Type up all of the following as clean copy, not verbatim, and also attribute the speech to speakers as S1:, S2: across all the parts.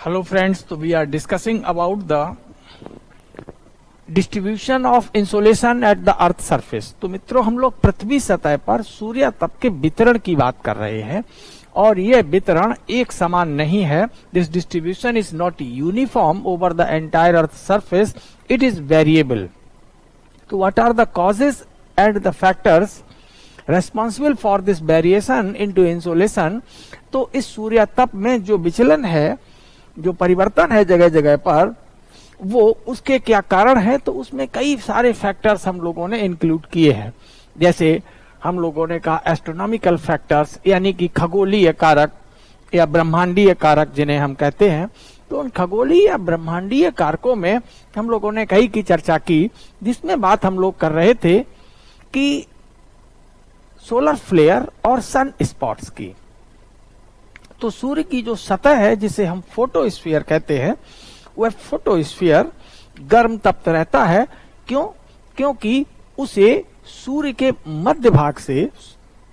S1: Hello friends, so we are discussing about the distribution of insolation at the earth surface। तो मित्रों हम लोग पृथ्वी सतह पर सूर्य तप के वितरण की बात कर रहे हैं और यह वितरण एक समान नहीं है। This distribution is not uniform over the entire earth surface, it is variable. तो what are the causes and the factors responsible for this variation into insolation. तो इस सूर्य तप में जो विचलन है, जो परिवर्तन है जगह जगह पर, वो उसके क्या कारण है? तो उसमें कई सारे फैक्टर्स हम लोगों ने इंक्लूड किए हैं। जैसे हम लोगों ने कहा एस्ट्रोनॉमिकल फैक्टर्स, यानी कि खगोलीय कारक या ब्रह्मांडीय कारक जिन्हें हम कहते हैं। तो उन खगोलीय या ब्रह्मांडीय कारकों में हम लोगों ने कई की चर्चा की, जिसमें बात हम लोग कर रहे थे कि सोलर फ्लेयर और सन स्पॉट्स की। तो सूर्य की जो सतह है, जिसे हम फोटोस्फीयर कहते हैं, वह फोटोस्फीयर गर्म तप्त रहता है। क्योंकि उसे सूर्य के मध्य भाग से,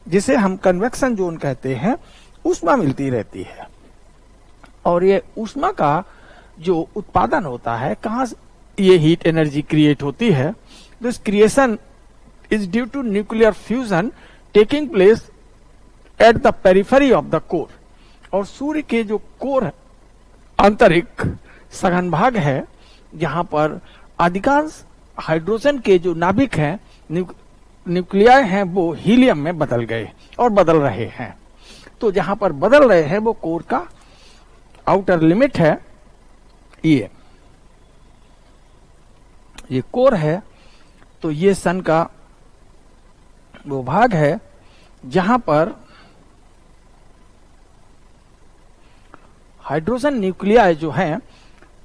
S1: जिसे हम कन्वेक्शन जोन कहते हैं, ऊष्मा मिलती रहती है। और ये ऊष्मा का जो उत्पादन होता है, कहां से ये हीट एनर्जी क्रिएट होती है? This creation is due to nuclear fusion taking place at the periphery of the core. और सूर्य के जो कोर आंतरिक सघन भाग है, जहां पर अधिकांश हाइड्रोजन के जो नाभिक हैं, न्यूक्लियाई हैं, वो हीलियम में बदल गए और बदल रहे हैं। तो जहां पर बदल रहे हैं वो कोर का आउटर लिमिट है। ये कोर है। तो ये सन का वो भाग है जहां पर हाइड्रोजन न्यूक्लियाई जो हैं,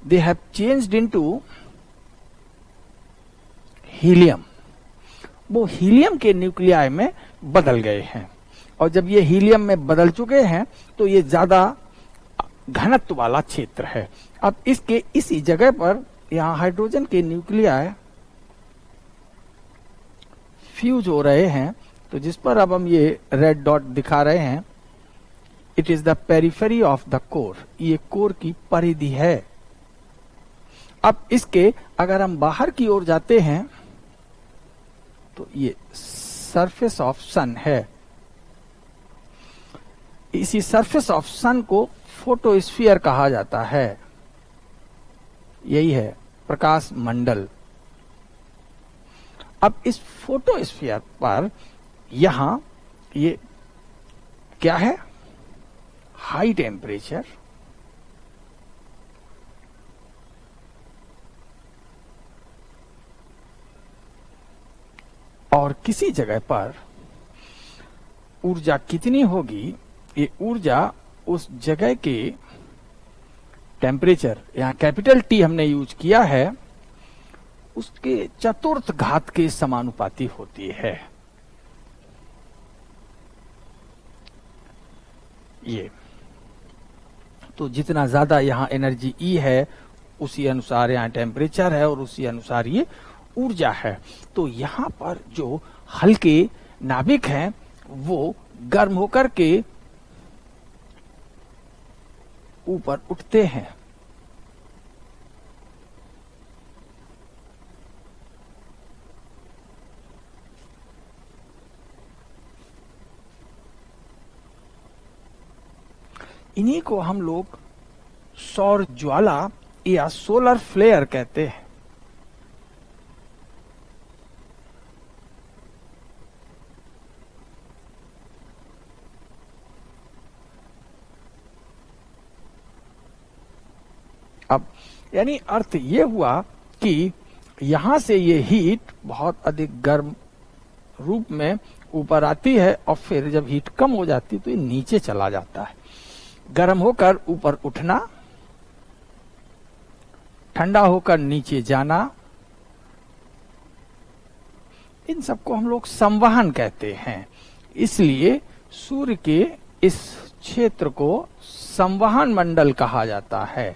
S1: they have changed into helium. वो हीलियम के न्यूक्लियाई में बदल गए हैं। और जब ये हीलियम में बदल चुके हैं तो ये ज्यादा घनत्व वाला क्षेत्र है। अब इसके इसी जगह पर यहां हाइड्रोजन के न्यूक्लियाई फ्यूज हो रहे हैं। तो जिस पर अब हम ये रेड डॉट दिखा रहे हैं, it is the periphery of the core. ये कोर की परिधि है। अब इसके अगर हम बाहर की ओर जाते हैं तो ये सरफेस ऑफ सन है। इसी सरफेस ऑफ सन को फोटोस्फीयर कहा जाता है। यही है प्रकाश मंडल। अब इस फोटोस्फीयर पर यहां ये क्या है? हाई टेम्परेचर, और किसी जगह पर ऊर्जा कितनी होगी? ये ऊर्जा उस जगह के टेम्परेचर, यहां कैपिटल टी हमने यूज किया है, उसके चतुर्थ घात के समानुपाती होती है। ये तो जितना ज्यादा यहां एनर्जी ई है, उसी अनुसार यहां टेम्परेचर है और उसी अनुसार ये ऊर्जा है। तो यहां पर जो हल्के नाभिक हैं वो गर्म होकर के ऊपर उठते हैं। इन्हीं को हम लोग सौर ज्वाला या सोलर फ्लेयर कहते हैं। अब यानी अर्थ ये हुआ कि यहां से ये हीट बहुत अधिक गर्म रूप में ऊपर आती है और फिर जब हीट कम हो जाती है तो ये नीचे चला जाता है। गर्म होकर ऊपर उठना, ठंडा होकर नीचे जाना, इन सबको हम लोग संवहन कहते हैं। इसलिए सूर्य के इस क्षेत्र को संवहन मंडल कहा जाता है।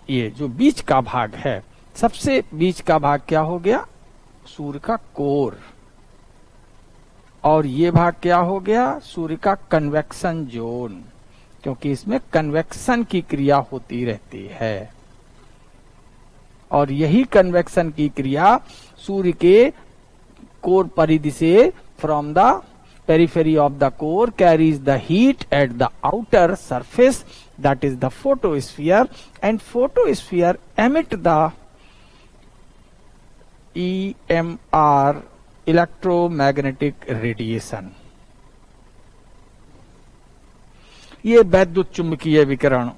S1: ये जो बीच का भाग है, सबसे बीच का भाग क्या हो गया? सूर्य का कोर। और ये भाग क्या हो गया? सूर्य का कन्वेक्शन जोन। क्योंकि इसमें कन्वेक्शन की क्रिया होती रहती है और यही कन्वेक्शन की क्रिया सूर्य के कोर परिधि से from the periphery of the core carries the heat at the outer surface, that is the photosphere, and photosphere emit the EMR, electromagnetic radiation. ये वैद्युत चुंबकीय विकिरण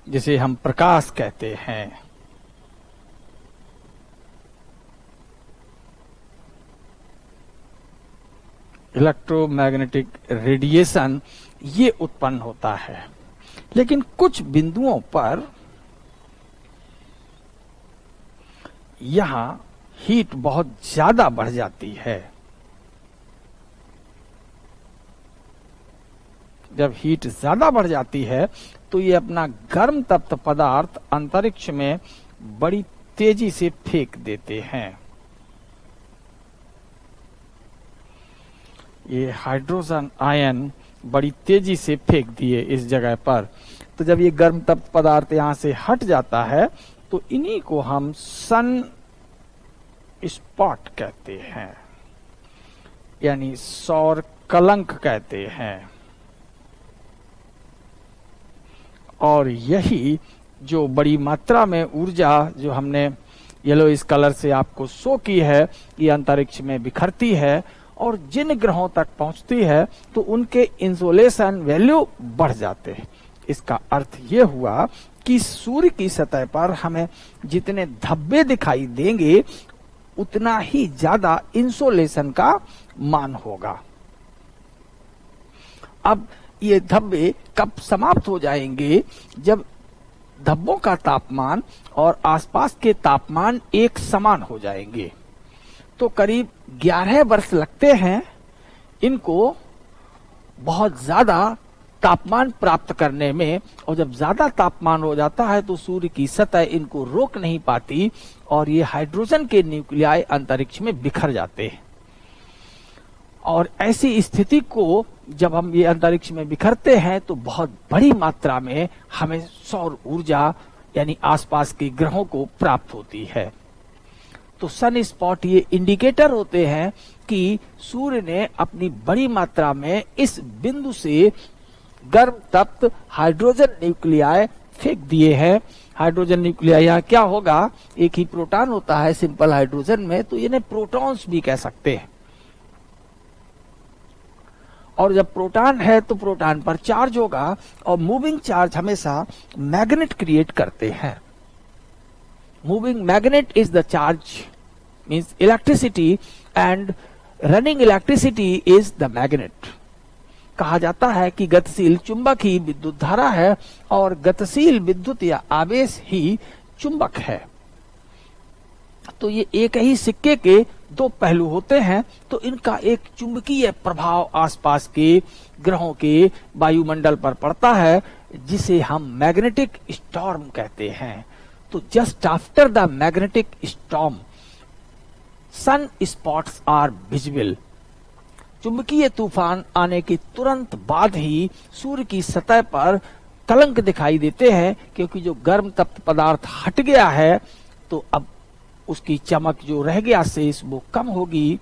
S1: जिसे हम प्रकाश कहते हैं, इलेक्ट्रोमैग्नेटिक रेडिएशन, ये उत्पन्न होता है। लेकिन कुछ बिंदुओं पर यहां हीट बहुत ज्यादा बढ़ जाती है। जब हीट ज्यादा बढ़ जाती है तो ये अपना गर्म तप्त पदार्थ अंतरिक्ष में बड़ी तेजी से फेंक देते हैं। ये हाइड्रोजन आयन बड़ी तेजी से फेंक दिए इस जगह पर। तो जब ये गर्म तप्त पदार्थ यहां से हट जाता है तो इन्हीं को हम सन स्पॉट कहते हैं, यानी सौर कलंक कहते हैं। और यही जो बड़ी मात्रा में ऊर्जा जो हमने येलो इस कलर से आपको शो की है, ये अंतरिक्ष में बिखरती है और जिन ग्रहों तक पहुंचती है तो उनके इंसोलेशन वैल्यू बढ़ जाते हैं। इसका अर्थ ये हुआ कि सूर्य की सतह पर हमें जितने धब्बे दिखाई देंगे उतना ही ज्यादा इंसोलेशन का मान होगा। अब ये धब्बे कब समाप्त हो जाएंगे? जब धब्बों का तापमान और आसपास के तापमान एक समान हो जाएंगे। तो करीब 11 वर्ष लगते हैं इनको बहुत ज्यादा तापमान प्राप्त करने में, और जब ज्यादा तापमान हो जाता है तो सूर्य की सतह इनको रोक नहीं पाती और ये हाइड्रोजन के न्यूक्लियाई अंतरिक्ष में बिखर जाते हैं। और ऐसी स्थिति को जब हम ये अंतरिक्ष में बिखरते हैं तो बहुत बड़ी मात्रा में हमें सौर ऊर्जा यानी आसपास के ग्रहों को प्राप्त होती है। तो सन स्पॉट ये इंडिकेटर होते हैं कि सूर्य ने अपनी बड़ी मात्रा में इस बिंदु से गर्म तप्त हाइड्रोजन न्यूक्लियाई फेंक दिए हैं। हाइड्रोजन न्यूक्लियाई यहाँ क्या होगा, एक ही प्रोटॉन होता है सिंपल हाइड्रोजन में, तो इन्हें प्रोटॉन्स भी कह सकते हैं। और जब प्रोटॉन है तो प्रोटॉन पर चार्ज होगा और मूविंग चार्ज हमेशा मैग्नेट क्रिएट करते हैं। Moving magnet is the charge means electricity and running electricity is the magnet. कहा जाता है कि गतिशील चुंबक ही विद्युत धारा है और गतिशील विद्युत या आवेश ही चुंबक है। तो ये एक ही सिक्के के दो पहलू होते हैं। तो इनका एक चुंबकीय प्रभाव आसपास के ग्रहों के वायुमंडल पर पड़ता है जिसे हम मैग्नेटिक स्टॉर्म कहते हैं। तो just after the magnetic storm sun spots are visible. चुंबकीय तूफान आने के तुरंत बाद ही सूर्य की सतह पर कलंक दिखाई देते हैं, क्योंकि जो गर्म तप्त पदार्थ हट गया है तो अब उसकी चमक जो रह गया शेष वो कम होगी।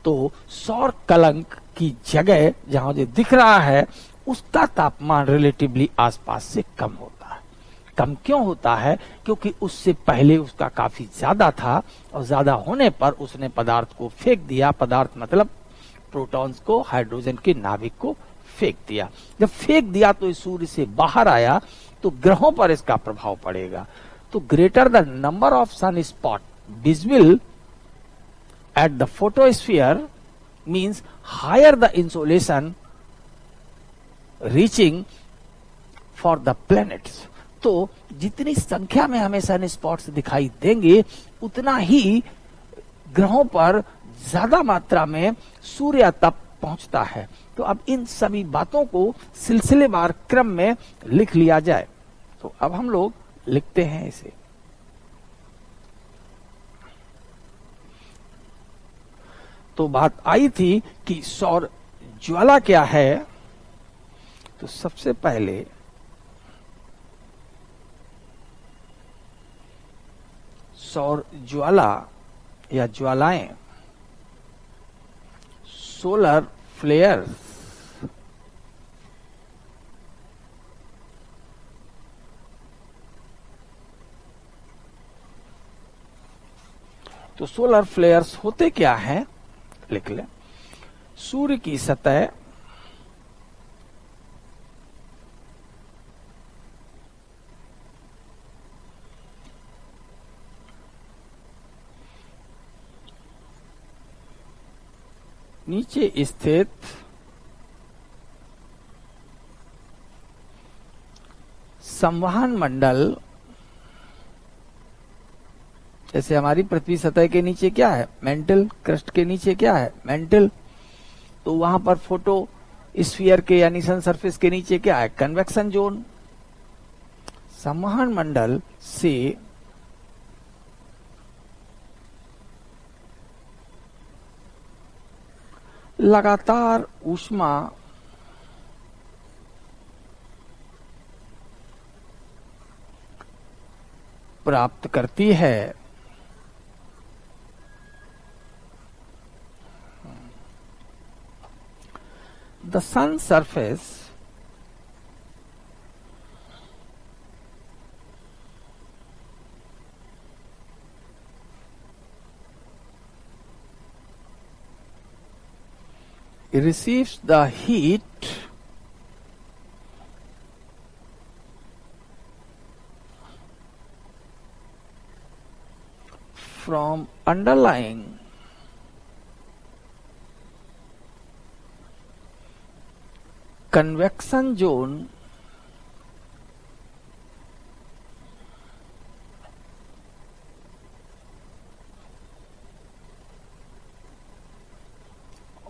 S1: तो सौर कलंक की जगह जहां जो दिख रहा है उसका तापमान रिलेटिवली आसपास से कम होता है। कम क्यों होता है? क्योंकि उससे पहले उसका काफी ज्यादा था और ज्यादा होने पर उसने पदार्थ को फेंक दिया। पदार्थ मतलब प्रोटॉन्स को, हाइड्रोजन के नाभिक को फेंक दिया। जब फेंक दिया तो इस सूर्य से बाहर आया तो ग्रहों पर इसका प्रभाव पड़ेगा। तो greater the number of sun spot visible at the photosphere means higher the insolation reaching for the planets। तो जितनी संख्या में हमें सन स्पॉट्स दिखाई देंगे उतना ही ग्रहों पर ज्यादा मात्रा में सूर्य तप पहुंचता है। तो अब इन सभी बातों को सिलसिलेवार क्रम में लिख लिया जाए। तो अब हम लोग लिखते हैं इसे। तो बात आई थी कि सौर ज्वाला क्या है। तो सबसे पहले सौर ज्वाला या ज्वालाएं, सोलर फ्लेयर, तो सोलर फ्लेयर्स होते क्या हैं, लिख लें। सूर्य की सतह नीचे स्थित संवहन मंडल, जैसे हमारी पृथ्वी सतह के नीचे क्या है, मेंटल, क्रस्ट के नीचे क्या है, मेंटल, तो वहां पर फोटो स्फीयर के यानी सन सरफेस के नीचे क्या है, कन्वेक्शन जोन। संवहन मंडल से लगातार ऊष्मा प्राप्त करती है। The sun surface receives the heat from underlying convection zone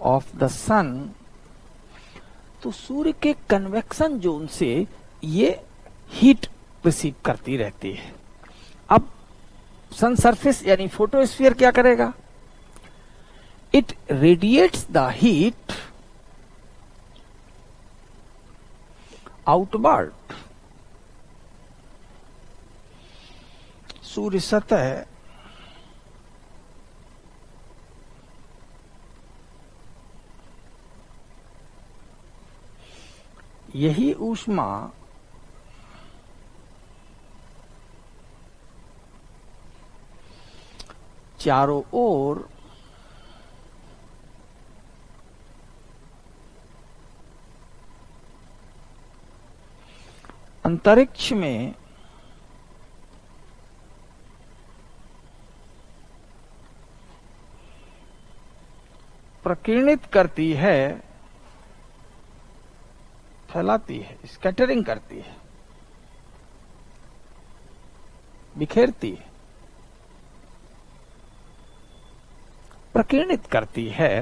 S1: of the sun. तो सूर्य के कन्वेक्शन जोन से ये हीट रिसीव करती रहती है। अब सन सरफेस यानी फोटोस्फीयर क्या करेगा, it radiates the heat outward. सूर्य सतह यही ऊष्मा चारों ओर अंतरिक्ष में प्रकीर्णित करती है, फैलाती है, स्कैटरिंग करती है, बिखेरती है, प्रकीर्णित करती है।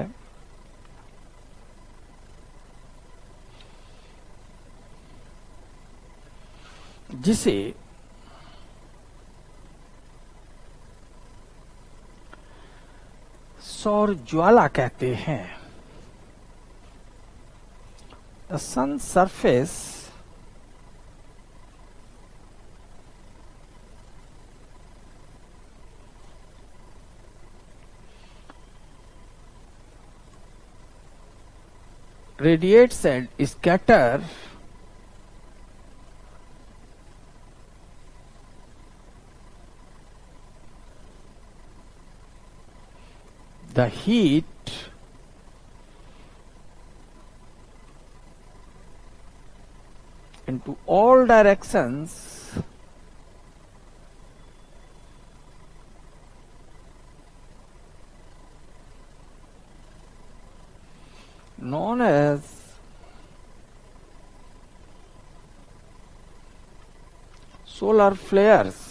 S1: जिसे सौर ज्वाला कहते हैं। The sun surface radiates and scatter the heat into all directions known as solar flares।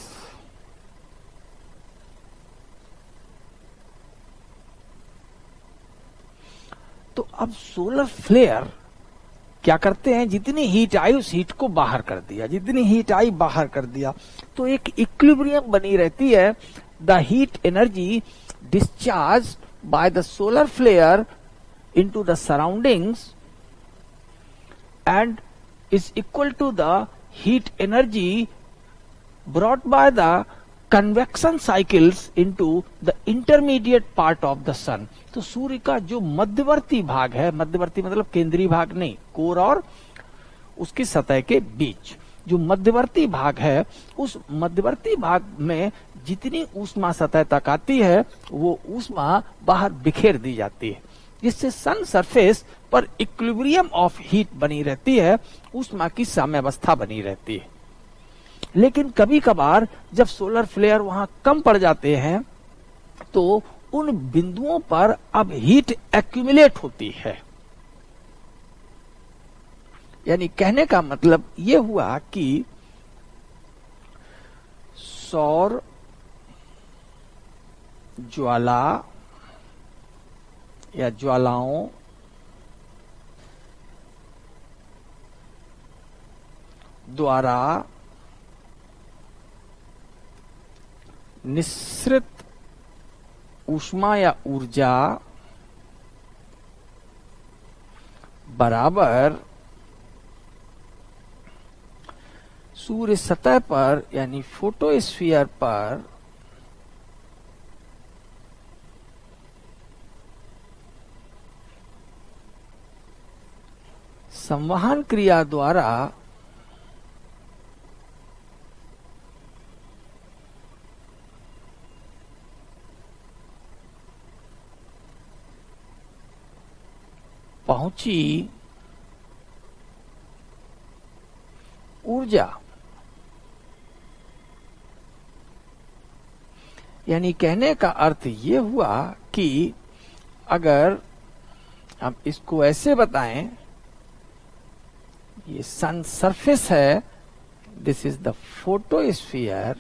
S1: तो अब सोलर फ्लेयर क्या करते हैं, जितनी हीट आई उस हीट को बाहर कर दिया, जितनी हीट आई बाहर कर दिया, तो एक इक्विलिब्रियम बनी रहती है। The heat energy discharge by the solar flare into the surroundings and is equal to the heat energy brought by the convection cycles into the intermediate part of the sun. तो सूर्य का जो मध्यवर्ती भाग है, मध्यवर्ती मतलब केंद्रीय भाग नहीं, कोर और उसकी सतह के बीच जो मध्यवर्ती भाग है, उस मध्यवर्ती भाग में जितनी ऊष्मा सतह तक आती है वो ऊष्मा बाहर बिखेर दी जाती है, जिससे सन सरफेस पर इक्विलिब्रियम ऑफ हीट बनी रहती है, ऊष्मा की साम्यावस्था बनी रहती है। लेकिन कभी कभार जब सोलर फ्लेयर वहां कम पड़ जाते हैं तो उन बिंदुओं पर अब हीट एक्यूमुलेट होती है। यानी कहने का मतलब ये हुआ कि सौर ज्वाला या ज्वालाओं द्वारा निस्सृत ऊष्मा या ऊर्जा बराबर सूर्य सतह पर यानी फोटोस्फीयर पर संवहन क्रिया द्वारा पहुंची ऊर्जा, यानी कहने का अर्थ ये हुआ कि अगर हम इसको ऐसे बताएं, ये सन सरफेस है, दिस इज द फोटोस्फीयर,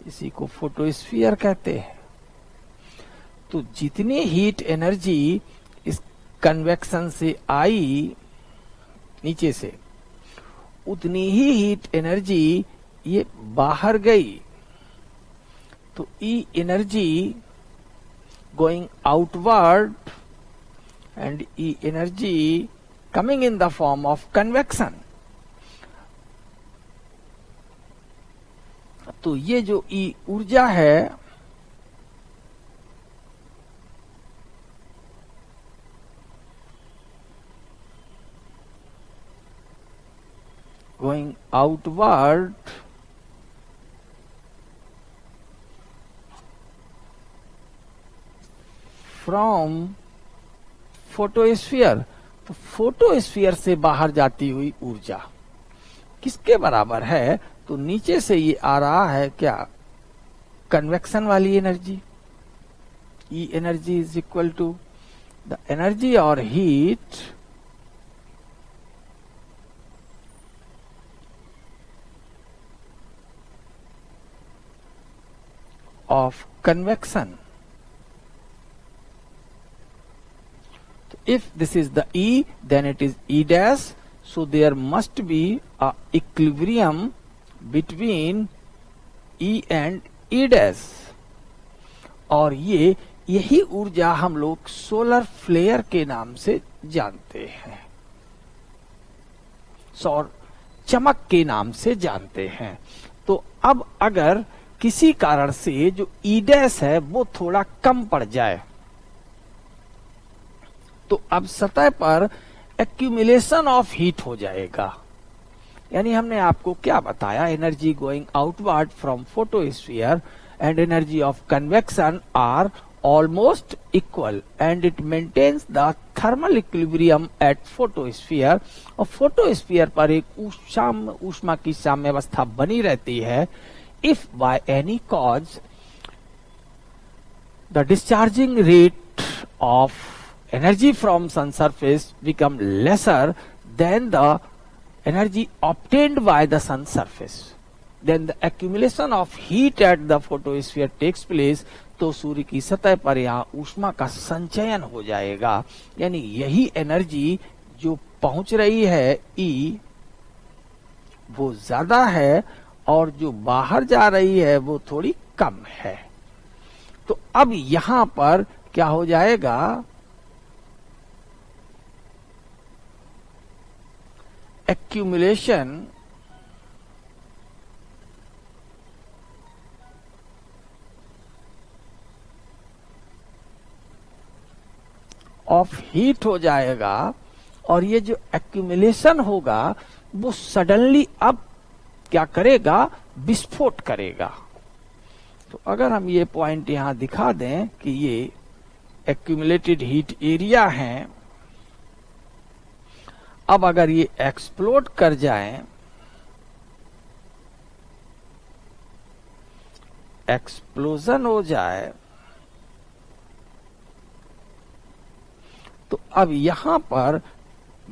S1: इसी को फोटोस्फीयर कहते हैं। तो जितनी हीट एनर्जी इस कन्वेक्शन से आई नीचे से, उतनी ही हीट एनर्जी ये बाहर गई। तो ई energy going outward and E energy coming in the form of convection. तो ये जो ई ऊर्जा है going outward from फोटोस्फीयर, तो फोटोस्फीयर से बाहर जाती हुई ऊर्जा किसके बराबर है? तो नीचे से ये आ रहा है क्या, कन्वेक्शन वाली energy. E energy is equal to the energy और heat of convection. If this is the E, then it is E dash. So there must be a equilibrium between E and E dash. और यही ऊर्जा हम लोग solar flare के नाम से जानते हैं, सौर चमक के नाम से जानते हैं। तो अब अगर किसी कारण से जो ई डैश है वो थोड़ा कम पड़ जाए तो अब सतह पर एक्यूमुलेशन ऑफ हीट हो जाएगा। यानी हमने आपको क्या बताया, energy going outward from photosphere and energy of convection are almost equal and it maintains the thermal equilibrium at photosphere. और फोटोस्फीयर पर एक ऊष्मा की साम्यावस्था बनी रहती है। If by any cause the discharging rate of energy from sun surface become lesser than the energy obtained by the sun surface, then the accumulation of heat at the photosphere takes place। तो सूर्य की सतह पर यहाँ ऊष्मा का संचयन हो जाएगा। यानी यही एनर्जी जो पहुंच रही है E, वो ज्यादा है और जो बाहर जा रही है वो थोड़ी कम है। तो अब यहां पर क्या हो जाएगा, एक्यूमुलेशन ऑफ हीट हो जाएगा, और ये जो एक्यूमुलेशन होगा वो सडनली अब क्या करेगा, विस्फोट करेगा। तो अगर हम ये पॉइंट यहां दिखा दें कि ये एक्यूमुलेटेड हीट एरिया है, अब अगर ये एक्सप्लोड कर जाए, एक्सप्लोजन हो जाए, तो अब यहां पर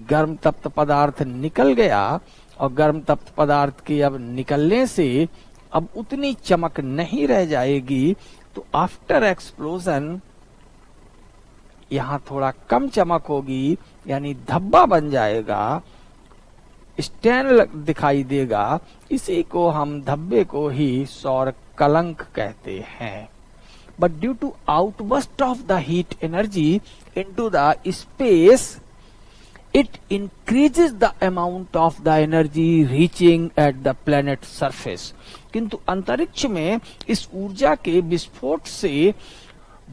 S1: गर्म तप्त पदार्थ निकल गया, और गर्म तप्त पदार्थ के अब निकलने से अब उतनी चमक नहीं रह जाएगी। तो आफ्टर एक्सप्लोजन यहां थोड़ा कम चमक होगी, यानी धब्बा बन जाएगा, स्टैन दिखाई देगा। इसी को हम धब्बे को ही सौर कलंक कहते हैं। But due to outburst of the heat energy into the space, it increases the amount of the energy reaching at the planet surface। किंतु अंतरिक्ष में इस ऊर्जा के विस्फोट से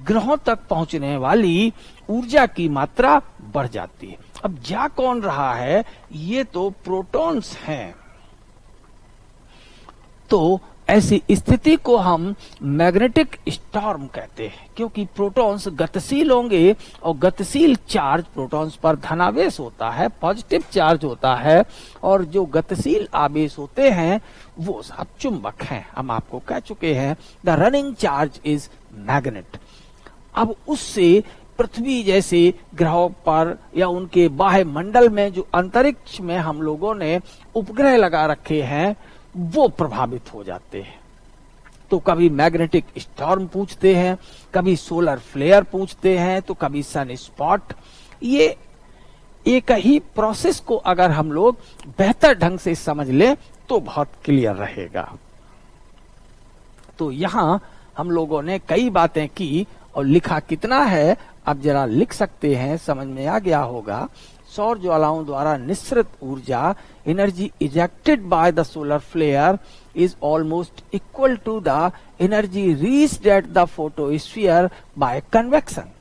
S1: ग्रहों तक पहुंचने वाली ऊर्जा की मात्रा बढ़ जाती है। अब जा कौन रहा है, ये तो प्रोटॉन्स हैं। तो ऐसी स्थिति को हम मैग्नेटिक स्टॉर्म कहते हैं, क्योंकि प्रोटॉन्स गतिशील होंगे, और गतिशील चार्ज प्रोटॉन्स पर धनावेश होता है, पॉजिटिव चार्ज होता है, और जो गतिशील आवेश होते हैं वो सब चुंबक हैं। हम आपको कह चुके हैं the running charge is magnet. अब उससे पृथ्वी जैसे ग्रहों पर या उनके बाह्य मंडल में, जो अंतरिक्ष में हम लोगों ने उपग्रह लगा रखे हैं, वो प्रभावित हो जाते हैं। तो कभी मैग्नेटिक स्टॉर्म पूछते हैं, कभी सोलर फ्लेयर पूछते हैं, तो कभी सन स्पॉट। ये एक ही प्रोसेस को अगर हम लोग बेहतर ढंग से समझ लें तो बहुत क्लियर रहेगा। तो यहां हम लोगों ने कई बातें की और लिखा कितना है, अब जरा लिख सकते हैं, समझ में आ गया होगा। सौर ज्वालाओं द्वारा निस्सृत ऊर्जा, energy ejected by the solar flare, is almost equal to the energy reached at the photosphere by convection.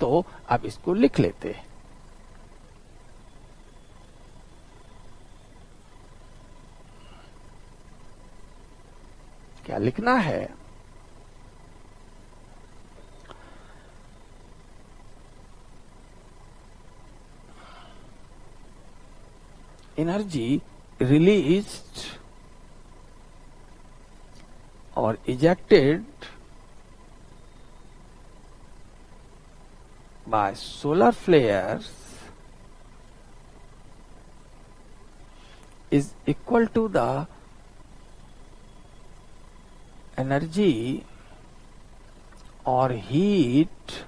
S1: तो अब इसको लिख लेते हैं। क्या लिखना है, एनर्जी रिलीज्ड और ejected by solar flares is equal to the energy or heat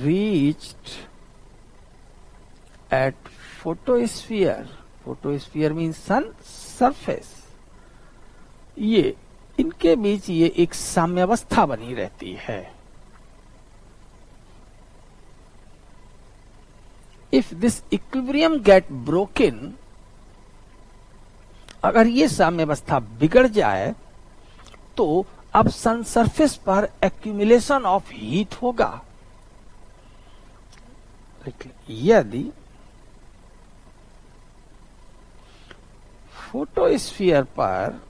S1: reached at photosphere. Photosphere means sun surface. ये इनके बीच ये एक साम्यावस्था बनी रहती है। If this equilibrium get broken, अगर ये साम्यावस्था बिगड़ जाए तो अब सन सरफेस पर एक्यूमुलेशन ऑफ हीट होगा। यदि फोटोस्फीयर पर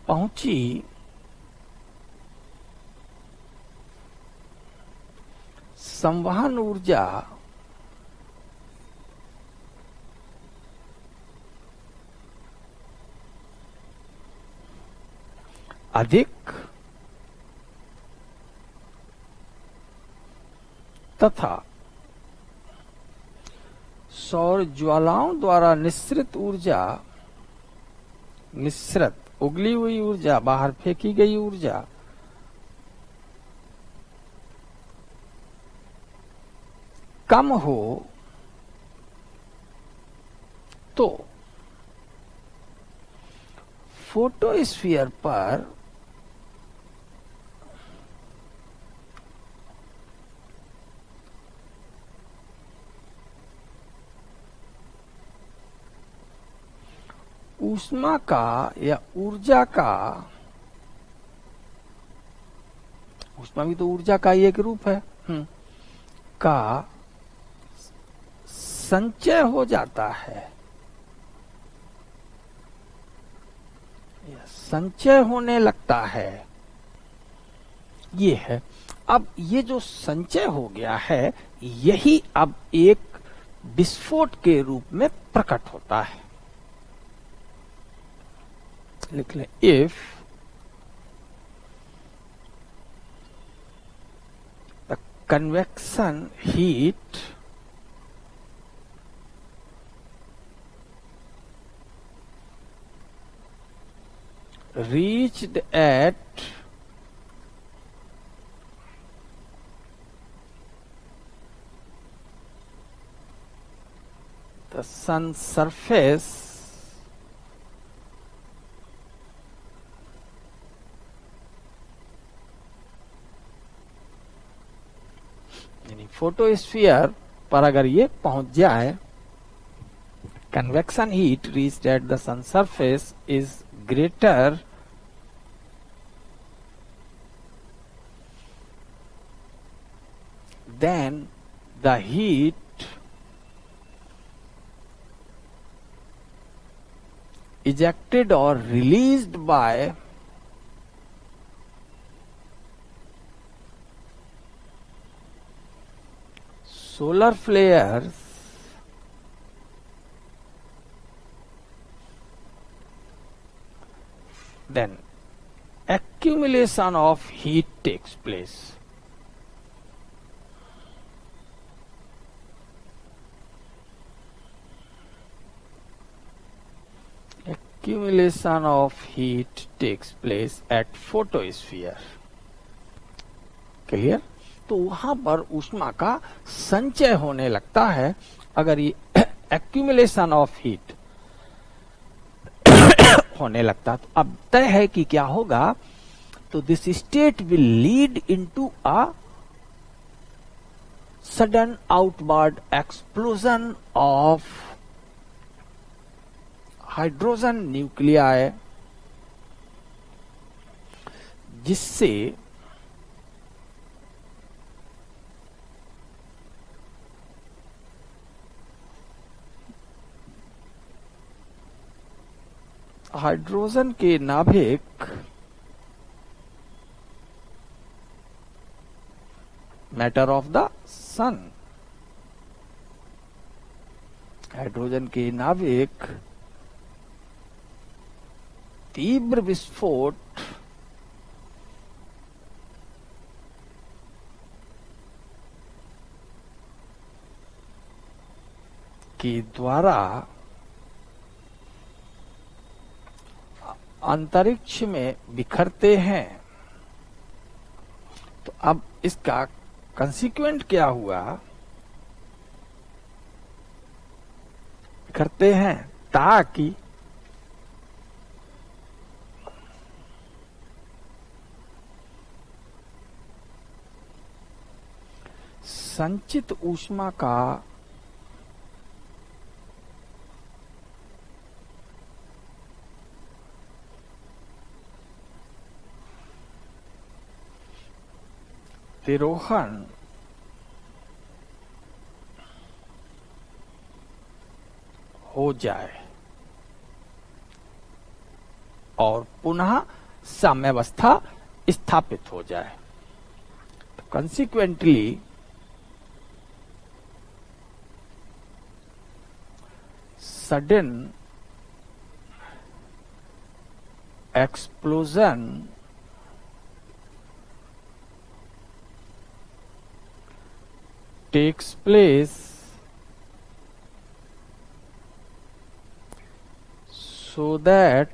S1: पहुंची संवहन ऊर्जा अधिक तथा सौर ज्वालाओं द्वारा निस्सृत ऊर्जा, निस्सृत उगली हुई ऊर्जा, बाहर फेंकी गई ऊर्जा कम हो तो फोटोस्फीयर पर ऊष्मा का या ऊर्जा का, ऊष्मा भी तो ऊर्जा का ही एक रूप है, का संचय हो जाता है, संचय होने लगता है, ये है। अब ये जो संचय हो गया है यही अब एक विस्फोट के रूप में प्रकट होता है। लिख लें, if the convection heat reached at the sun surface यानी फोटोस्फीयर पर अगर ये पहुंच जाए, convection heat reached at the sun surface is greater than the heat ejected or released by solar flares then accumulation of heat takes place. Accumulation of heat takes place at photosphere. Clear? तो वहां पर ऊष्मा का संचय होने लगता है अगर ये accumulation of heat होने लगता। तो अब तय है कि क्या होगा, तो this state will lead into a sudden outward explosion of hydrogen nuclei, जिससे हाइड्रोजन के नाभिक matter of the sun, hydrogen के नाभिक तीव्र विस्फोट के द्वारा अंतरिक्ष में बिखरते हैं। तो अब इसका कंसिक्वेंट क्या हुआ, बिखरते हैं ताकि संचित ऊष्मा का तिरोहन हो जाए और पुनः साम्यावस्था स्थापित हो जाए। तो consequently sudden explosion takes place so that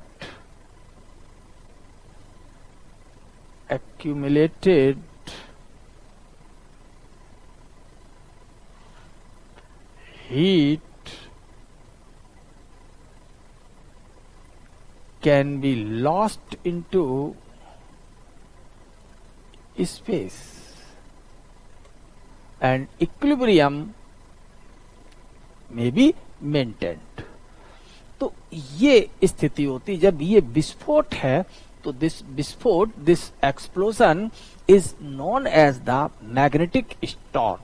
S1: accumulated heat can be lost into space and equilibrium may be maintained. तो ये स्थिति होती जब ये विस्फोट है, तो दिस विस्फोट, this explosion is known as the magnetic storm.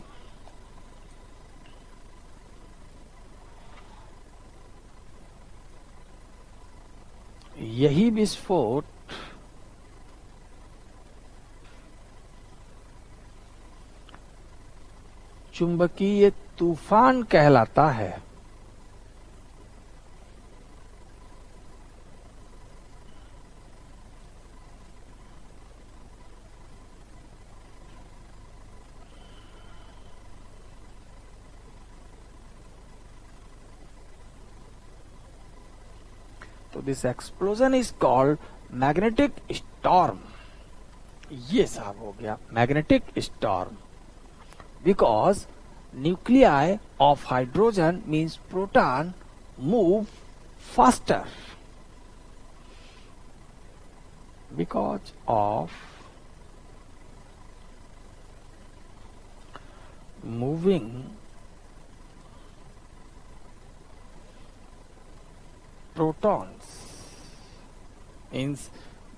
S1: यही विस्फोट चुंबकीय तूफान कहलाता है. तो this explosion is called magnetic storm. ये साहब हो गया magnetic storm. Because nuclei of hydrogen means proton move faster. Because of moving protons means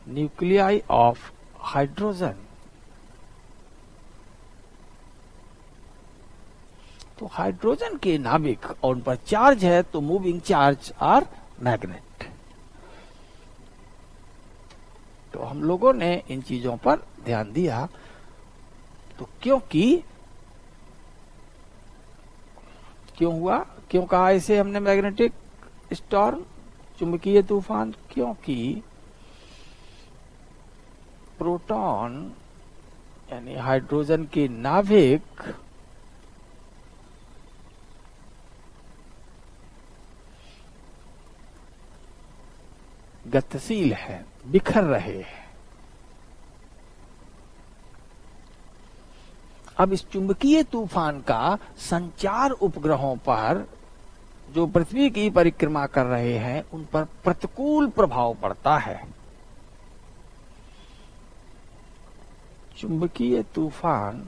S1: nuclei of hydrogen. तो हाइड्रोजन के नाभिक और उन पर चार्ज है, तो मूविंग चार्ज आर मैग्नेट. तो हम लोगों ने इन चीजों पर ध्यान दिया. तो क्यों हुआ, क्यों कहा इसे हमने मैग्नेटिक स्टॉर्म, चुंबकीय तूफान? क्योंकि प्रोटॉन यानी हाइड्रोजन के नाभिक गतिशील है, बिखर रहे हैं. अब इस चुंबकीय तूफान का संचार उपग्रहों पर जो पृथ्वी की परिक्रमा कर रहे हैं उन पर प्रतिकूल प्रभाव पड़ता है. चुंबकीय तूफान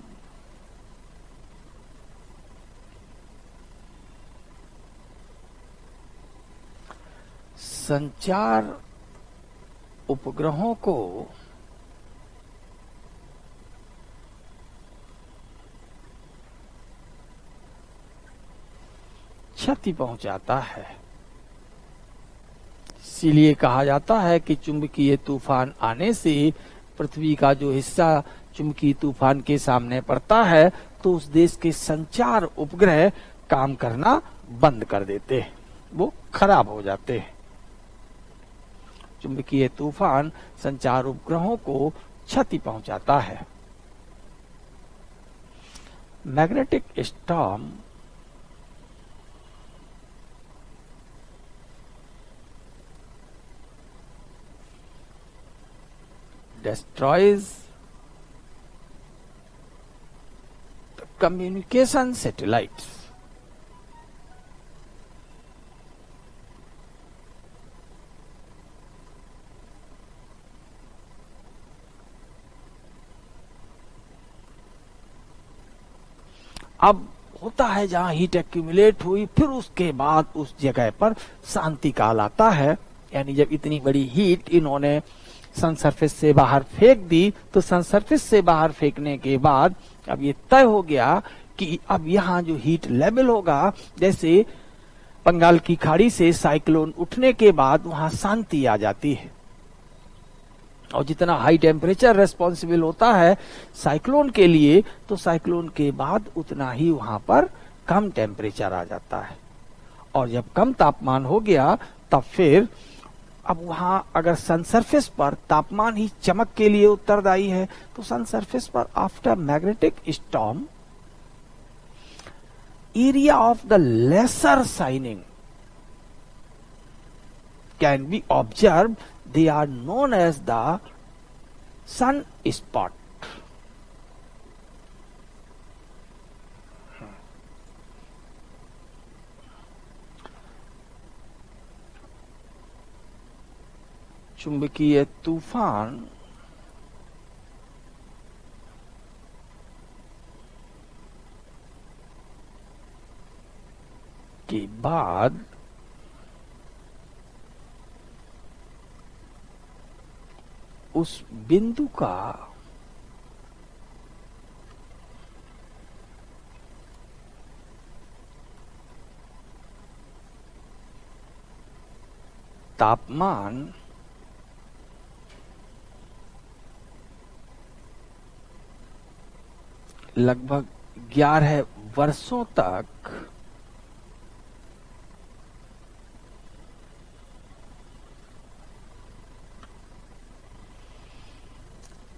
S1: संचार उपग्रहों को क्षति पहुंचाता है. इसीलिए कहा जाता है कि चुंबकीय तूफान आने से पृथ्वी का जो हिस्सा चुंबकीय तूफान के सामने पड़ता है, तो उस देश के संचार उपग्रह काम करना बंद कर देते हैं, वो खराब हो जाते हैं. चुंबकीय तूफान संचार उपग्रहों को क्षति पहुंचाता है. Magnetic storm destroys the communication satellites. अब होता है जहां हीट एक्यूमुलेट हुई, फिर उसके बाद उस जगह पर शांति काल आता है. यानी जब इतनी बड़ी हीट इन्होंने सन सरफेस से बाहर फेंक दी, तो सन सरफेस से बाहर फेंकने के बाद अब ये तय हो गया कि अब यहाँ जो हीट लेवल होगा, जैसे बंगाल की खाड़ी से साइक्लोन उठने के बाद वहां शांति आ जाती है. और जितना हाई टेम्परेचर रेस्पॉन्सिबल होता है साइक्लोन के लिए, तो साइक्लोन के बाद उतना ही वहां पर कम टेम्परेचर आ जाता है. और जब कम तापमान हो गया, तब फिर अब वहां अगर सन सरफेस पर तापमान ही चमक के लिए उत्तरदायी है, तो सन सरफेस पर after magnetic storm area of the lesser shining can be observe. They are known as the sun spot. चुंबकीय तूफान के बाद उस बिंदु का तापमान लगभग 11 वर्षों तक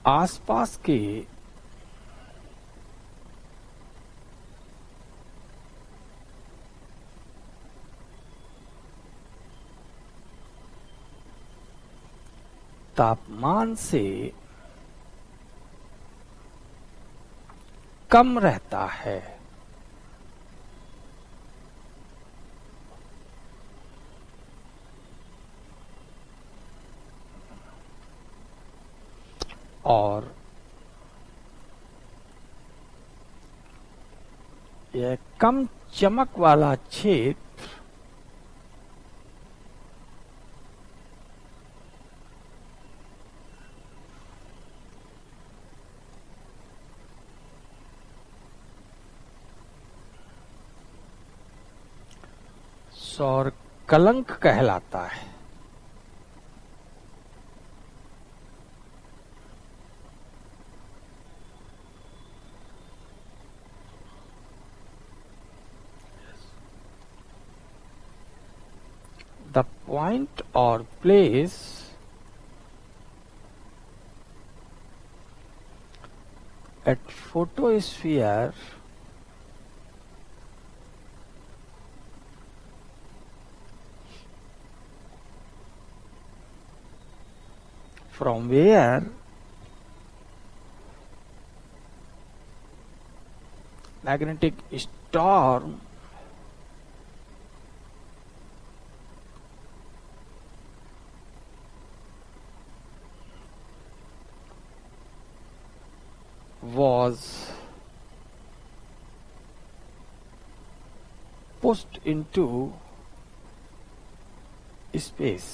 S1: आसपास के तापमान से कम रहता है। और यह कम चमक वाला क्षेत्र सौर कलंक कहलाता है। The point or place at photosphere from where magnetic storm was pushed into space.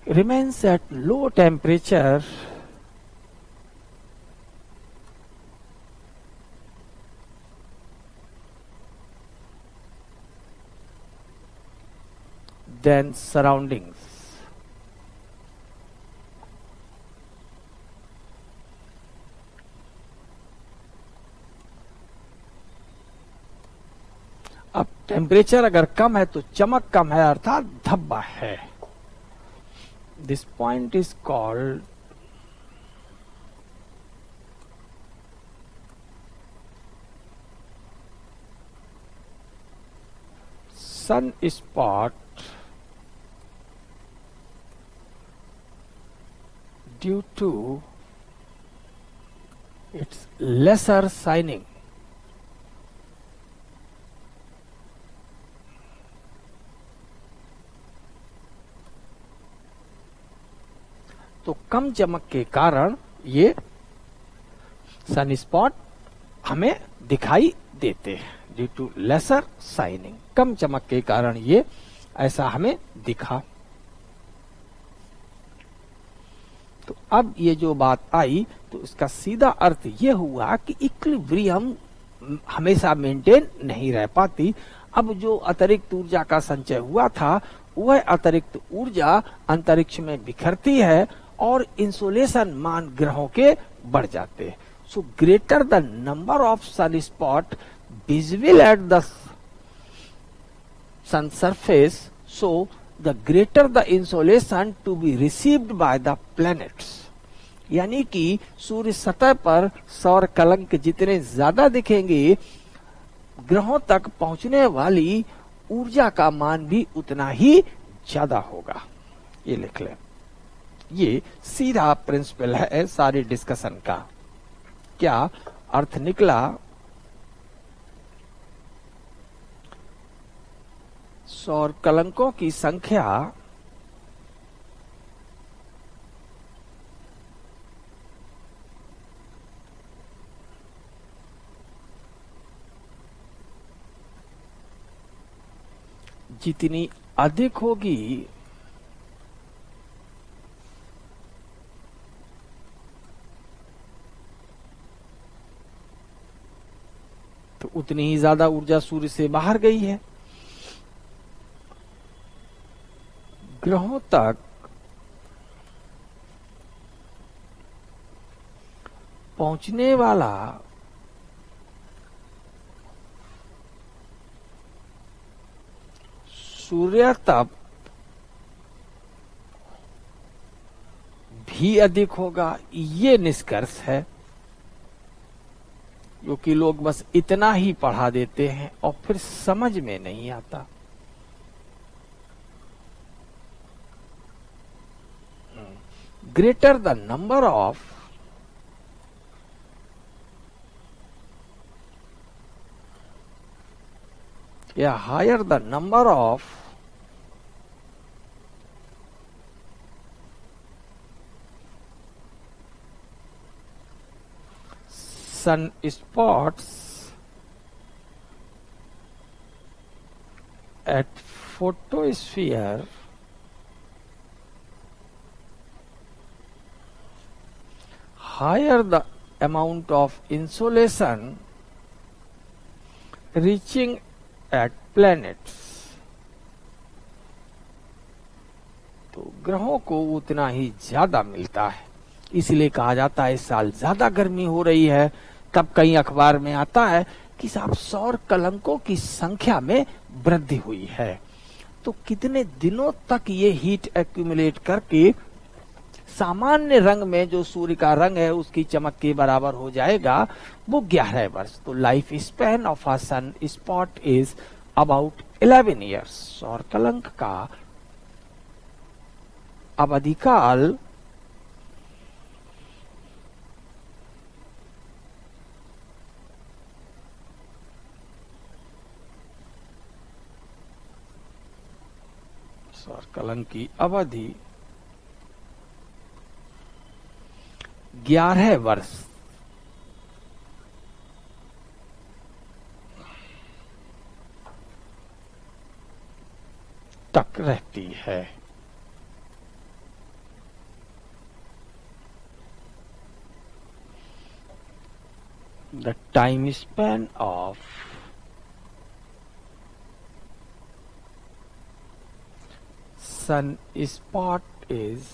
S1: Remains at low temperature than surroundings. अब टेम्परेचर अगर कम है तो चमक कम है, अर्थात धब्बा है। This point is called sun spot due to its lesser shining. तो कम चमक के कारण ये सन स्पॉट हमें दिखाई देते हैं। ड्यू टू लेसर शाइनिंग, कम चमक के कारण ये ऐसा हमें दिखा। तो अब ये जो बात आई तो इसका सीधा अर्थ ये हुआ कि इक्विलिब्रियम हमेशा मेंटेन नहीं रह पाती। अब जो अतिरिक्त ऊर्जा का संचय हुआ था वह अतिरिक्त ऊर्जा अंतरिक्ष में बिखरती है और इंसोलेशन मान ग्रहों के बढ़ जाते हैं। So greater the number of sun spot visible at the sun surface, so the greater the insolation to be received by the planets. यानी कि सूर्य सतह पर सौर कलंक जितने ज्यादा दिखेंगे, ग्रहों तक पहुंचने वाली ऊर्जा का मान भी उतना ही ज्यादा होगा। ये लिख लें, ये सीधा प्रिंसिपल है सारी डिस्कशन का। क्या अर्थ निकला? सौर कलंकों की संख्या जितनी अधिक होगी तो उतनी ही ज्यादा ऊर्जा सूर्य से बाहर गई है। ग्रहों तक पहुंचने वाला सूर्य तप भी अधिक होगा, ये निष्कर्ष है, क्योंकि लोग बस इतना ही पढ़ा देते हैं और फिर समझ में नहीं आता। ग्रेटर द नंबर ऑफ या higher the number of sun spots at photosphere higher the amount of insolation reaching at planets, तो ग्रहों को उतना ही ज्यादा मिलता है। इसलिए कहा जाता है इस साल ज्यादा गर्मी हो रही है। तब कई अखबार में आता है कि साहब सौर कलंकों की संख्या में वृद्धि हुई है। तो कितने दिनों तक ये हीट एक्यूमुलेट करके सामान्य रंग में जो सूर्य का रंग है उसकी चमक के बराबर हो जाएगा, वो 11 वर्ष। तो life span of a sun spot is about 11 years. सौर कलंक का अवधिकाल सौर कलंक की अवधि 11 वर्ष तक रहती है। The time span of sun spot is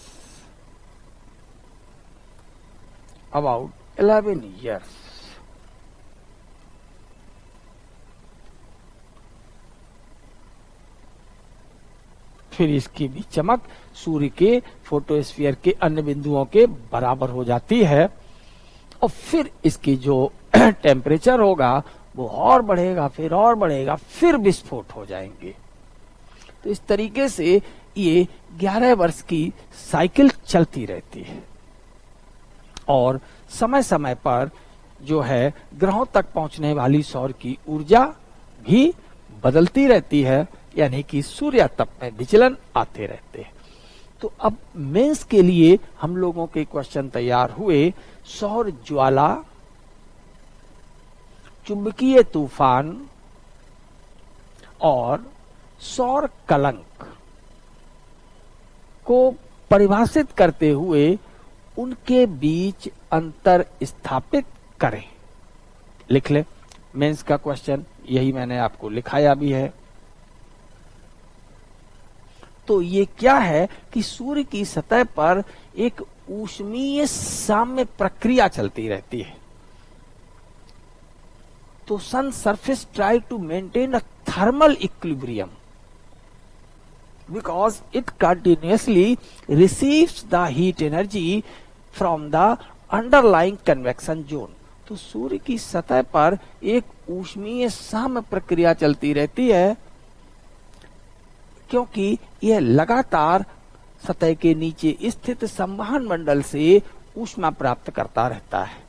S1: about 11 years. फिर इसकी भी चमक सूर्य के फोटोस्फीयर के अन्य बिंदुओं के बराबर हो जाती है और फिर इसकी जो टेम्परेचर होगा वो और बढ़ेगा, फिर और बढ़ेगा, फिर विस्फोट हो जाएंगे। तो इस तरीके से ये 11 वर्ष की साइकिल चलती रहती है और समय समय पर जो है ग्रहों तक पहुंचने वाली सौर की ऊर्जा भी बदलती रहती है, यानी कि सूर्य तप में विचलन आते रहते हैं। तो अब मेंस के लिए हम लोगों के क्वेश्चन तैयार हुए। सौर ज्वाला, चुंबकीय तूफान और सौर कलंक को परिभाषित करते हुए उनके बीच अंतर स्थापित करें। लिख ले मेंस का क्वेश्चन, यही मैंने आपको लिखाया भी है। तो ये क्या है कि सूर्य की सतह पर एक ऊष्मीय साम्य प्रक्रिया चलती रहती है। तो sun surface try to maintain a thermal equilibrium because it continuously receives the heat energy from the underlying convection zone. तो सूर्य की सतह पर एक ऊष्मीय साम्य प्रक्रिया चलती रहती है क्योंकि यह लगातार सतह के नीचे स्थित संवहन मंडल से ऊष्मा प्राप्त करता रहता है।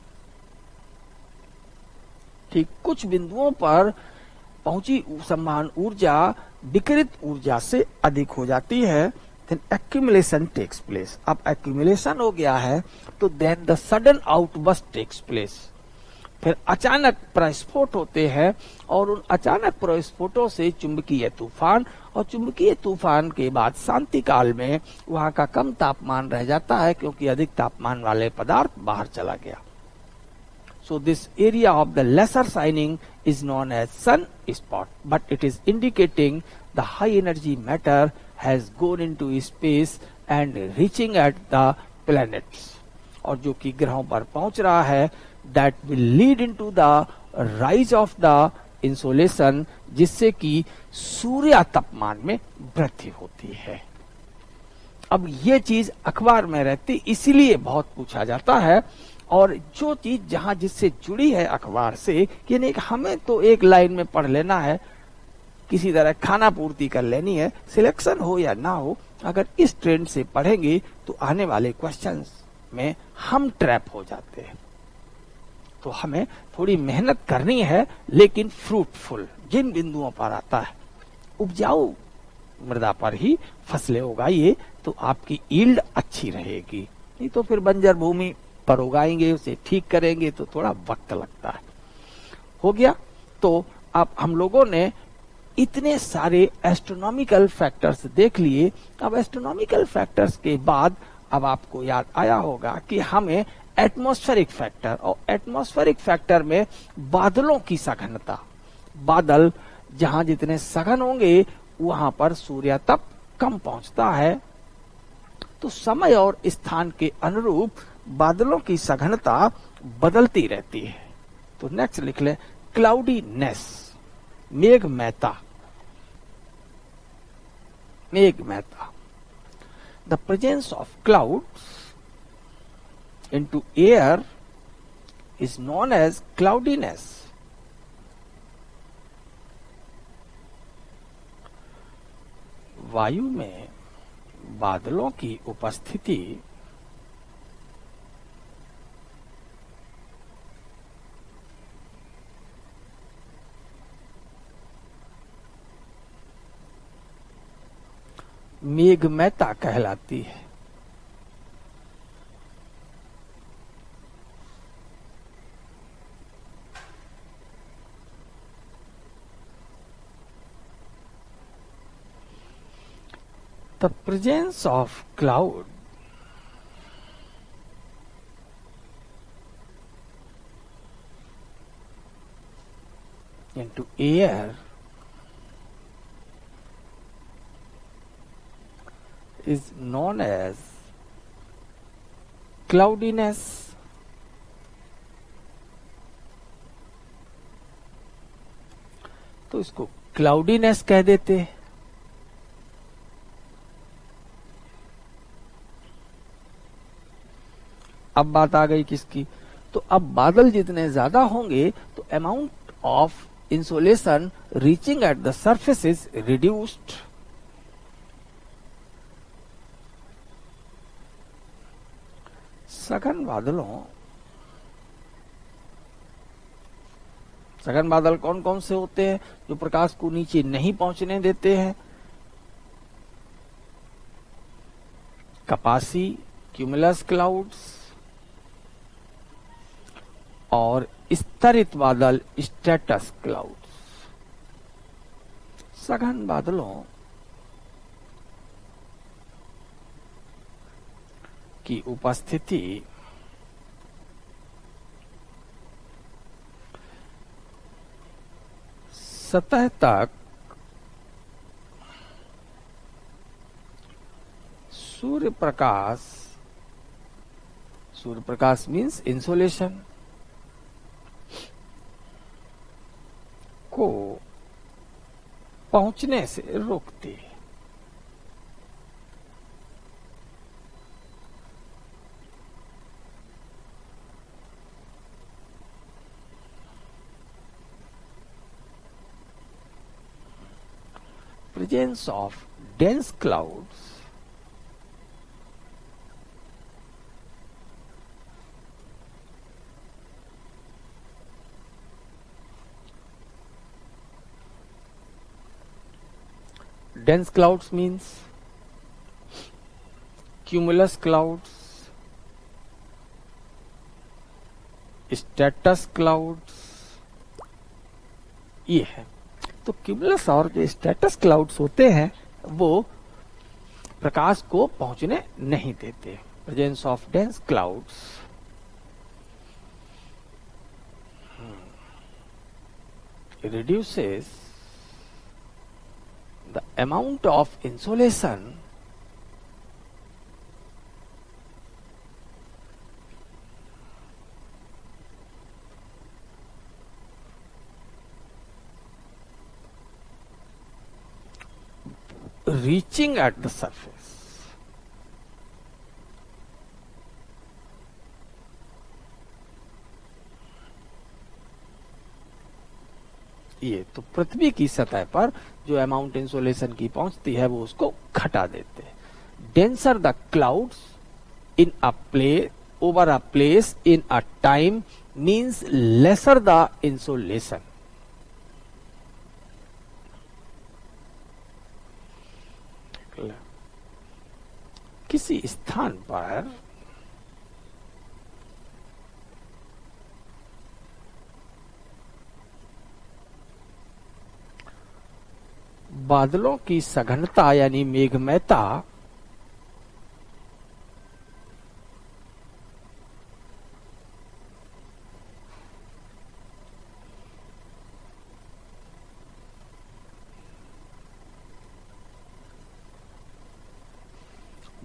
S1: ठीक कुछ बिंदुओं पर पहुंची समान ऊर्जा विकिरित ऊर्जा से अधिक हो जाती है, then accumulation takes place. अब accumulation हो गया है तो then the sudden outburst takes place. फिर अचानक प्रस्फोट होते हैं और उन अचानक प्रस्फोटों से चुंबकीय तूफान, और चुंबकीय तूफान के बाद शांति काल में वहां का कम तापमान रह जाता है क्योंकि अधिक तापमान वाले पदार्थ बाहर चला गया. So this area of the lesser shining is known as sun spot, but it is indicating the high energy matter has gone into space and reaching at the planets. और जो कि ग्रहों पर पहुंच रहा है, that will lead into the rise of the insolation, जिससे कि सूर्य तापमान में वृद्धि होती है. अब ये चीज अखबार में रहती इसीलिए बहुत पूछा जाता है, और जो चीज जहां जिससे जुड़ी है अखबार से, यानी हमें तो एक लाइन में पढ़ लेना है, किसी तरह खाना पूर्ति कर लेनी है, सिलेक्शन हो या ना हो, अगर इस ट्रेंड से पढ़ेंगे तो आने वाले क्वेश्चंस में हम ट्रैप हो जाते हैं. तो हमें थोड़ी मेहनत करनी है, लेकिन फ्रूटफुल जिन बिंदुओं पर आता है, उपजाऊ मृदा पर ही फसलें उगाइए तो आपकी ईल्ड अच्छी रहेगी. नहीं तो फिर बंजर भूमि पर उगाएंगे, उसे ठीक करेंगे तो थोड़ा वक्त लगता है. हो गया. तो अब हम लोगों ने इतने सारे एस्ट्रोनॉमिकल फैक्टर्स देख लिए. अब एस्ट्रोनॉमिकल फैक्टर्स के बाद अब आपको याद आया होगा कि हमें एटमॉस्फेरिक फैक्टर, और एटमॉस्फेरिक फैक्टर में बादलों की सघनता, बादल जहां जितने सघन होंगे वहां पर सूर्य तप कम पहुंचता है, तो समय और स्थान के अनुरूप बादलों की सघनता बदलती रहती है. तो नेक्स्ट लिख ले क्लाउडीनेस, मेघमयता. मेघमयता, the presence of clouds into air is known as cloudiness. वायु में बादलों की उपस्थिति मेघमयता कहलाती है. The presence of cloud into air is known as cloudiness. तो इसको क्लाउडीनेस कह देते हैं. अब बात आ गई किसकी? तो अब बादल जितने ज्यादा होंगे तो amount of insolation reaching at the surface is reduced. सघन बादलों, सघन बादल कौन कौन से होते हैं? जो प्रकाश को नीचे नहीं पहुंचने देते हैं. कपासी, क्यूमुलस क्लाउड्स, और स्तरित बादल स्ट्रेटस क्लाउड्स. सघन बादलों की उपस्थिति सतह तक सूर्य प्रकाश मीन्स इंसोलेशन को पहुंचने से रोकती है. Presence of dense clouds dense clouds means cumulus clouds, stratus clouds, ये है। तो क्यूमुलस और जो स्टेटस क्लाउड्स होते हैं वो प्रकाश को पहुंचने नहीं देते। Presence of dense clouds reduces the amount of insolation reaching at the surface. ये तो पृथ्वी की सतह पर जो अमाउंट इंसोलेशन की पहुंचती है वो उसको घटा देते हैं। Denser the clouds in a place over a place in a time means lesser the insolation. किसी स्थान पर बादलों की सघनता यानी मेघमयता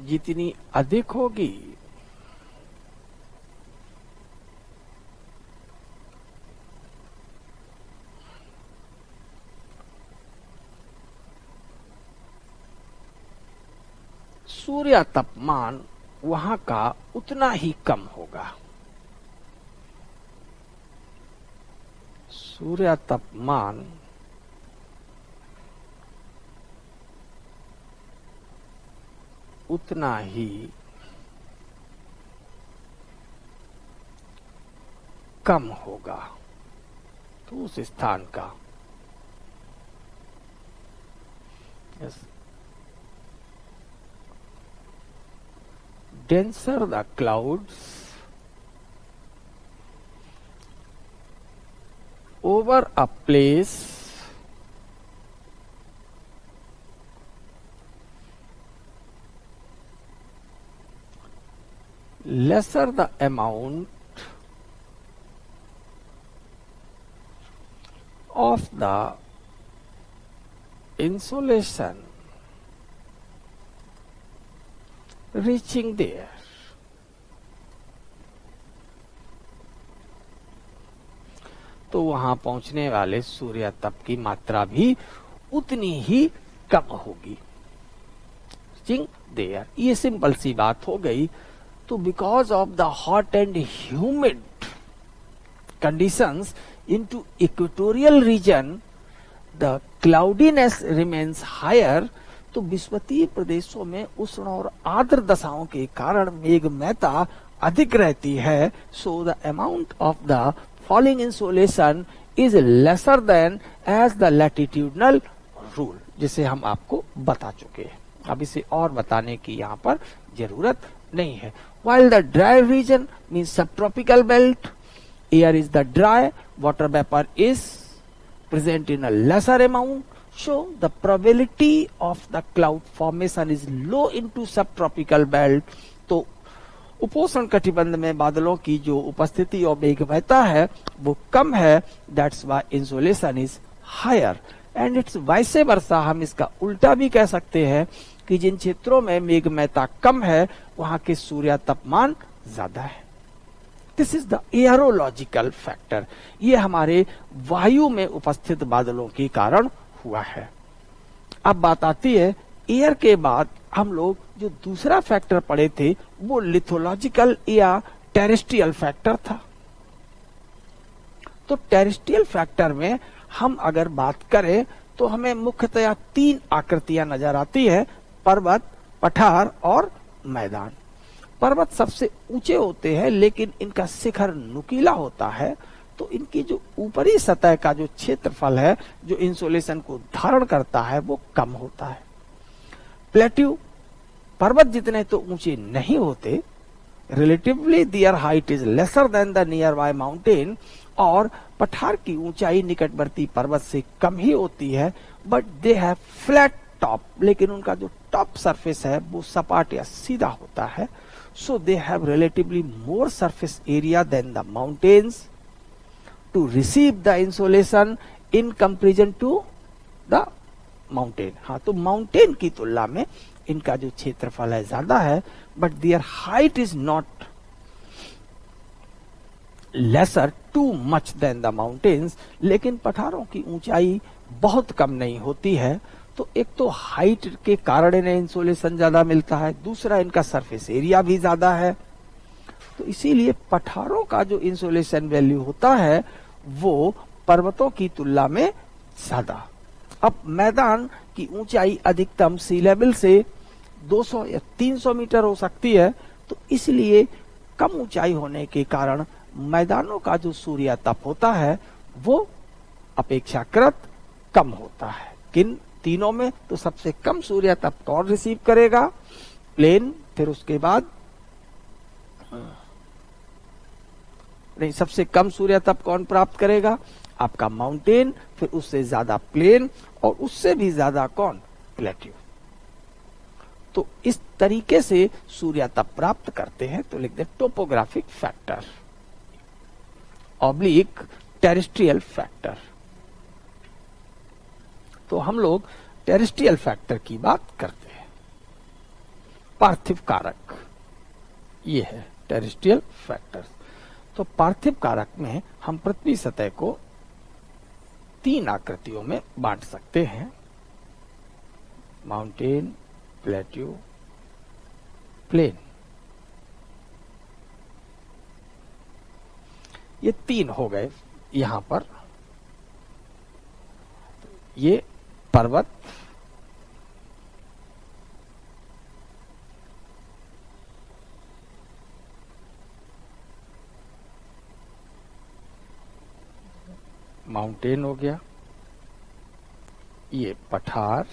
S1: जितनी अधिक होगी सूर्य तापमान वहां का उतना ही कम होगा। सूर्य तापमान उतना ही कम होगा। तो उस स्थान का denser the clouds over a place lesser the amount of the insolation reaching there. तो वहां पहुंचने वाले सूर्य तप की मात्रा भी उतनी ही कम होगी। Reaching there, ये सिंपल सी बात हो गई। तो because of the hot and humid conditions into equatorial region the cloudiness remains higher. तो विषुवतीय प्रदेशों में उष्ण और आर्द्र दशाओं के कारण मेघमयता अधिक रहती है। So the amount of the falling insolation is lesser than as the latitudinal rule, जिसे हम आपको बता चुके हैं। अब इसे और बताने की यहाँ पर जरूरत नहीं है। While the dry region means subtropical belt, air is the dry, water vapor is present in a lesser amount. So the probability of the cloud formation is low into subtropical belt. तो उपोष्ण कटिबंध में बादलों की जो उपस्थिति और मेघमयता है वो कम है। That's why insolation is higher. And it's vice versa, हम इसका उल्टा भी कह सकते हैं कि जिन क्षेत्रों में मेघमयता कम है वहां के सूर्य तापमान ज्यादा है। This is the aerological factor. ये हमारे वायु में उपस्थित बादलों के कारण हुआ है। अब बात आती है एयर के बाद हम लोग जो दूसरा फैक्टर पढ़े थे वो लिथोलॉजिकल या टेरेस्ट्रियल फैक्टर था। तो टेरेस्ट्रियल फैक्टर में हम अगर बात करें तो हमें मुख्यतया 3 आकृतियां नजर आती है, पर्वत, पठार और मैदान। पर्वत सबसे ऊंचे होते हैं लेकिन इनका शिखर नुकीला होता है, तो इनकी जो ऊपरी सतह का जो क्षेत्रफल है जो इंसोलेशन को धारण करता है वो कम होता है। प्लेट्यू पर्वत जितने तो ऊंचे नहीं होते, relatively there height is lesser then the near by mountain, और पठार की ऊंचाई निकटवर्ती पर्वत से कम ही होती है, but they have flat top, लेकिन उनका जो टॉप सरफेस है वो सपाट या सीधा होता है. So they have relatively more surface area than the mountains to receive the insolation in comparison to the mountain. हाँ, तो माउंटेन की तुलना में इनका जो क्षेत्रफल है ज्यादा है, but their height is not lesser too much than the mountains. लेकिन पठारों की ऊंचाई बहुत कम नहीं होती है. तो एक तो हाइट के कारण इन्हें इंसोलेशन ज्यादा मिलता है, दूसरा इनका सरफेस एरिया भी ज्यादा है. तो इसीलिए पठारों का जो इंसोलेशन वैल्यू होता है वो पर्वतों की तुलना में ज्यादा. अब मैदान की ऊंचाई अधिकतम सी लेवल से 200 या 300 मीटर हो सकती है. तो इसलिए कम ऊंचाई होने के कारण मैदानों का जो सूर्य तप होता है वो अपेक्षाकृत कम होता है. किन तीनों में तो सबसे कम सूर्य तप कौन रिसीव करेगा? प्लेन, फिर उसके बाद नहीं, सबसे कम सूर्य तप कौन प्राप्त करेगा? आपका माउंटेन, फिर उससे ज्यादा प्लेन, और उससे भी ज्यादा कौन? प्लेट्यू. तो इस तरीके से सूर्य तप प्राप्त करते हैं. तो लिख दे topographic factor oblique terrestrial factor. तो हम लोग टेरेस्ट्रियल फैक्टर की बात करते हैं. पार्थिव कारक ये है टेरेस्ट्रियल फैक्टर. तो पार्थिव कारक में हम पृथ्वी सतह को 3 आकृतियों में बांट सकते हैं: माउंटेन, प्लेट्यू, प्लेन. ये 3 हो गए. यहां पर ये पर्वत, माउंटेन हो गया, ये पठार,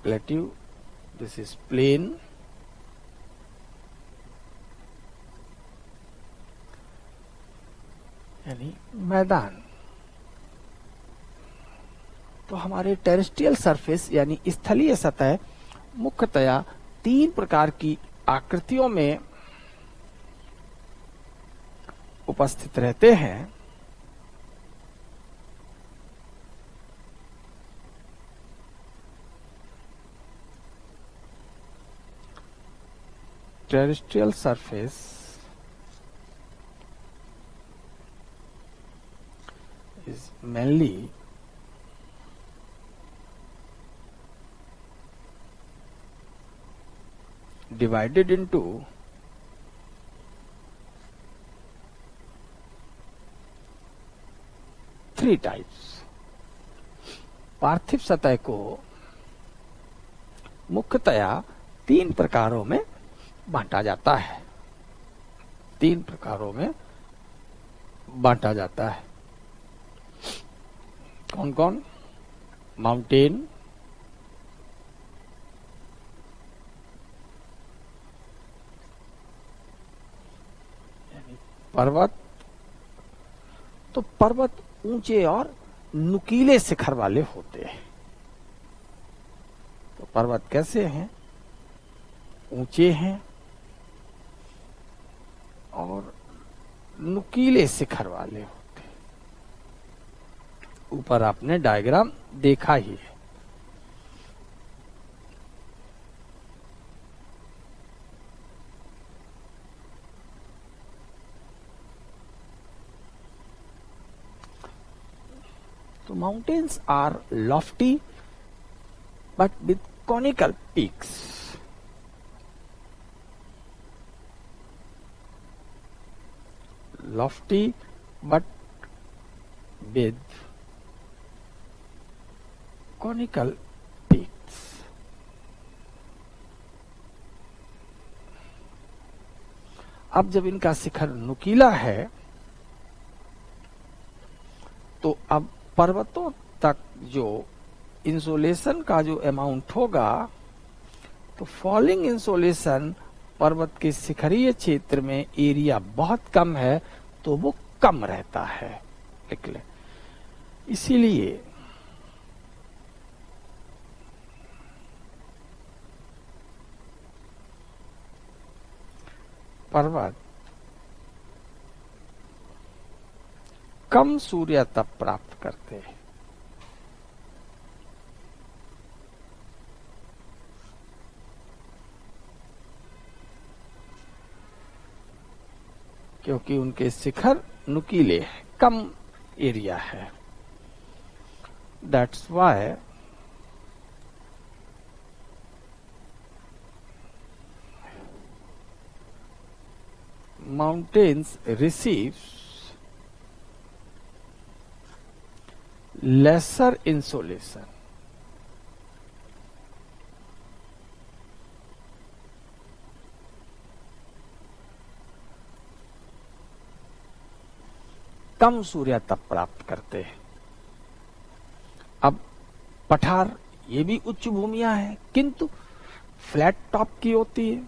S1: प्लेट्यू, दिस इज प्लेन, यानी मैदान. तो हमारे टेरेस्ट्रियल सरफेस यानी स्थलीय सतह मुख्यतया 3 प्रकार की आकृतियों में उपस्थित रहते हैं. Terrestrial surface is mainly divided into 3 types. पार्थिव सतह को मुख्यतया 3 प्रकारों में बांटा जाता है. 3 प्रकारों में बांटा जाता है. कौन कौन? माउंटेन, पर्वत. तो पर्वत ऊंचे और नुकीले शिखर वाले होते हैं. तो पर्वत कैसे हैं? ऊंचे हैं और नुकीले शिखर वाले होते. ऊपर आपने डायग्राम देखा ही है. तो mountains are lofty but with conical peaks. Lofty but with conical peaks. अब जब इनका शिखर नुकीला है अब पर्वतों तक जो इंसोलेशन का जो अमाउंट होगा, तो फॉलिंग इंसोलेशन पर्वत के शिखरीय क्षेत्र में एरिया बहुत कम है तो वो कम रहता है। लिख ले। इसीलिए पर्वत कम सूर्य तप प्राप्त करते हैं। क्योंकि उनके शिखर नुकीले हैं, कम एरिया है। That's why mountains receives lesser insolation. कम सूर्य तप प्राप्त करते हैं। अब पठार ये भी उच्च भूमियां हैं किंतु फ्लैट टॉप की होती है।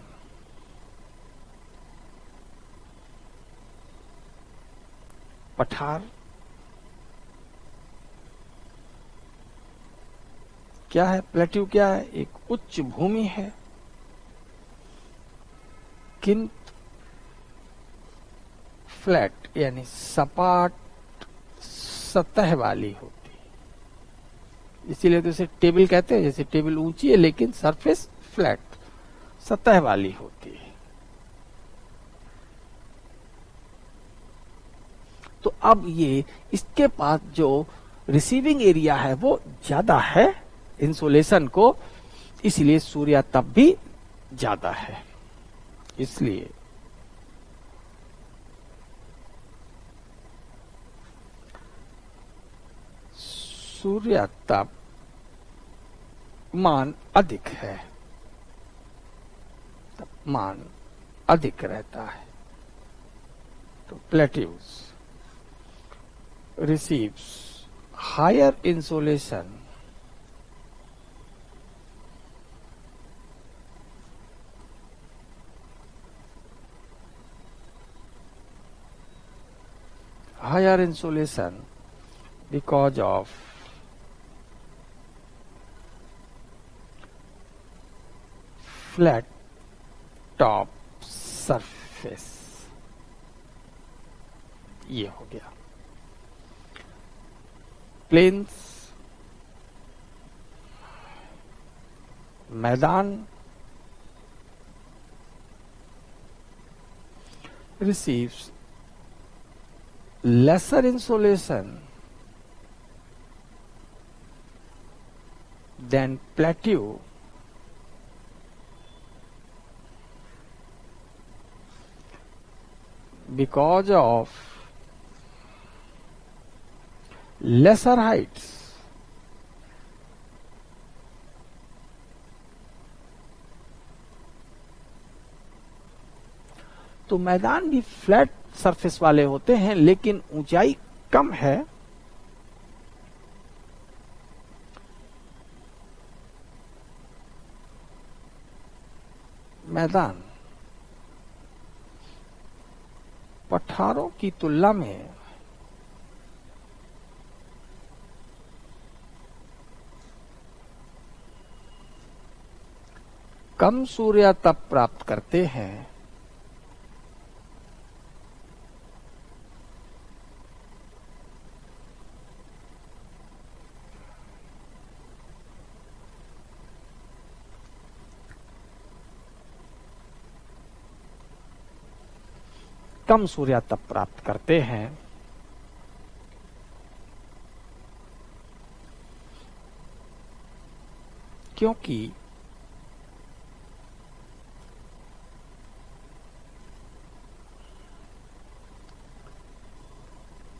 S1: पठार क्या है, प्लेट्यू क्या है, एक उच्च भूमि है किंतु फ्लैट यानी सपाट सतह वाली होती है। इसीलिए तो इसे टेबल कहते हैं। जैसे टेबल ऊंची है लेकिन सरफेस फ्लैट सतह वाली होती है। तो अब ये इसके पास जो रिसीविंग एरिया है वो ज्यादा है इंसोलेशन को, इसलिए सूर्य तप भी ज्यादा है। इसलिए सूर्य तप मान अधिक है, तापमान अधिक रहता है। तो plateaus receives higher insolation because of flat top surface। ये हो गया। प्लेन्स मैदान receives lesser insolation than plateau because of lesser heights। तो मैदान भी फ्लैट सरफेस वाले होते हैं लेकिन ऊंचाई कम है। मैदान पठारों की तुलना में कम सूर्य तप प्राप्त करते हैं। कम सूर्य तप प्राप्त करते हैं क्योंकि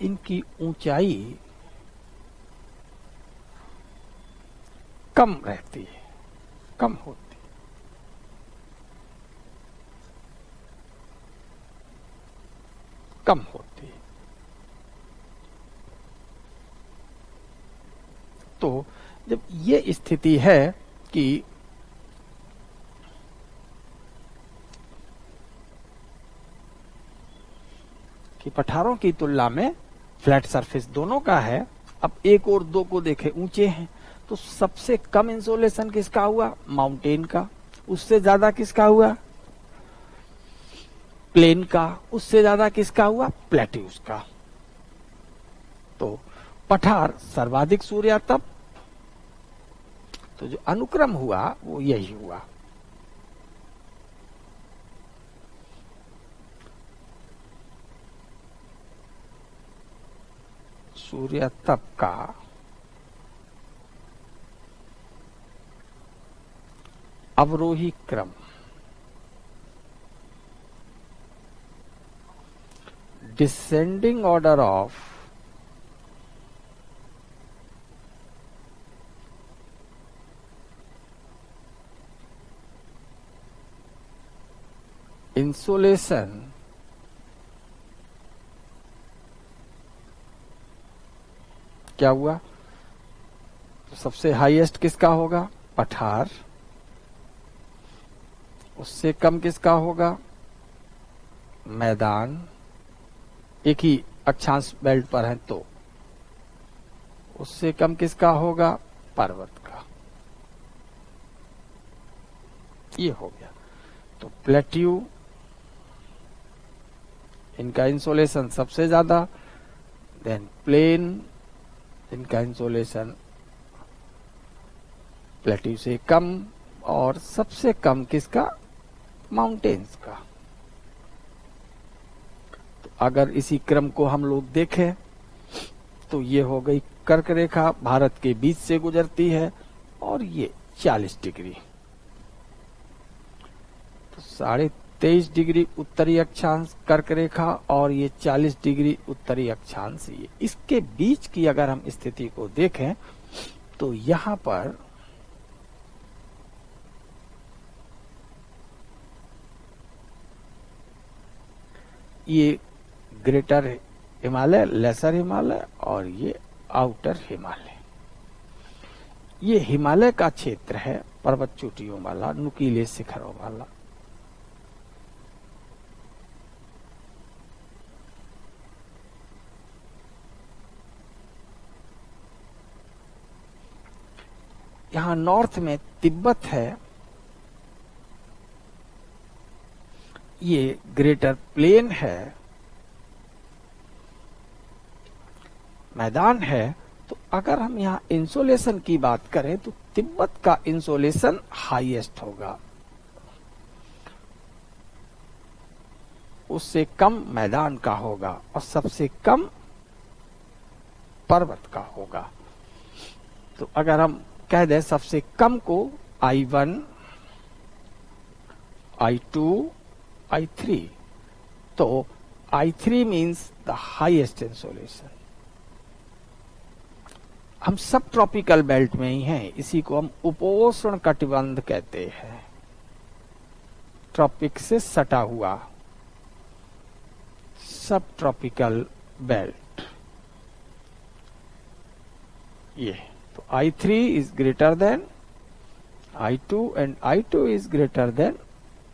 S1: इनकी ऊंचाई कम रहती है, कम होती। कम होती। तो जब ये स्थिति है कि पठारों की तुलना में फ्लैट सरफेस दोनों का है। अब एक और दो को देखें, ऊंचे हैं, तो सबसे कम इंसोलेशन किसका हुआ? माउंटेन का। उससे ज्यादा किसका हुआ? प्लेन का। उससे ज्यादा किसका हुआ? प्लेट्यूज का। तो पठार सर्वाधिक सूर्यातप, तो जो अनुक्रम हुआ वो यही हुआ। सूर्यातप का अवरोही क्रम, डिसेंडिंग ऑर्डर ऑफ इंसोलेशन क्या हुआ? तो सबसे हाईएस्ट किसका होगा? पठार। उससे कम किसका होगा? मैदान। एक ही अक्षांश बेल्ट पर है तो। उससे कम किसका होगा? पर्वत का। ये हो गया। तो प्लेट्यू, इनका इंसोलेशन सबसे ज्यादा, देन प्लेन, इनका इंसोलेशन प्लेट्यू से कम, और सबसे कम किसका? माउंटेन्स का। तो अगर इसी क्रम को हम लोग देखें तो ये हो गई कर्क रेखा, भारत के बीच से गुजरती है, और ये 40 डिग्री, तो 23.5 डिग्री उत्तरी अक्षांश कर्क रेखा, और ये 40 डिग्री उत्तरी अक्षांश। ये इसके बीच की अगर हम स्थिति को देखें तो यहां पर ये ग्रेटर हिमालय, लेसर हिमालय, और ये आउटर हिमालय। ये हिमालय का क्षेत्र है, पर्वत चोटियों वाला, नुकीले शिखरों वाला। यहां नॉर्थ में तिब्बत है, ये ग्रेटर प्लेन है, मैदान है। तो अगर हम यहाँ इंसोलेशन की बात करें तो तिब्बत का इंसोलेशन हाईएस्ट होगा, उससे कम मैदान का होगा, और सबसे कम पर्वत का होगा। तो अगर हम कह दें सबसे कम को I1, I2, I3, तो I3 means the highest insolation. हम सब ट्रॉपिकल बेल्ट में ही हैं, इसी को हम उपोष्ण कटिबंध कहते हैं, ट्रॉपिक से सटा हुआ सब ट्रॉपिकल बेल्ट। ये तो I3 is greater than I2 and I2 is greater than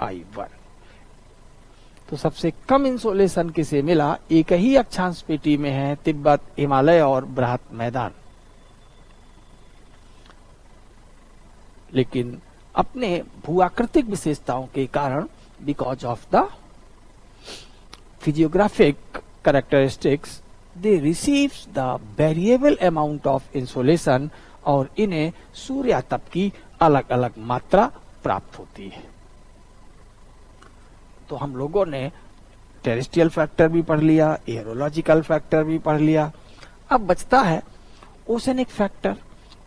S1: I1। तो सबसे कम इंसोलेशन किसे मिला? एक ही अक्षांश पेटी में है, तिब्बत, हिमालय और बृहत मैदान। लेकिन अपने भूआकृतिक विशेषताओं के कारण, because of the physiographic characteristics, they receives the variable amount of insolation, और इन्हें सूर्यातप की अलग अलग मात्रा प्राप्त होती है। तो हम लोगों ने टेरेस्ट्रियल फैक्टर भी पढ़ लिया, एरोलॉजिकल फैक्टर भी पढ़ लिया। अब बचता है ओशनिक फैक्टर।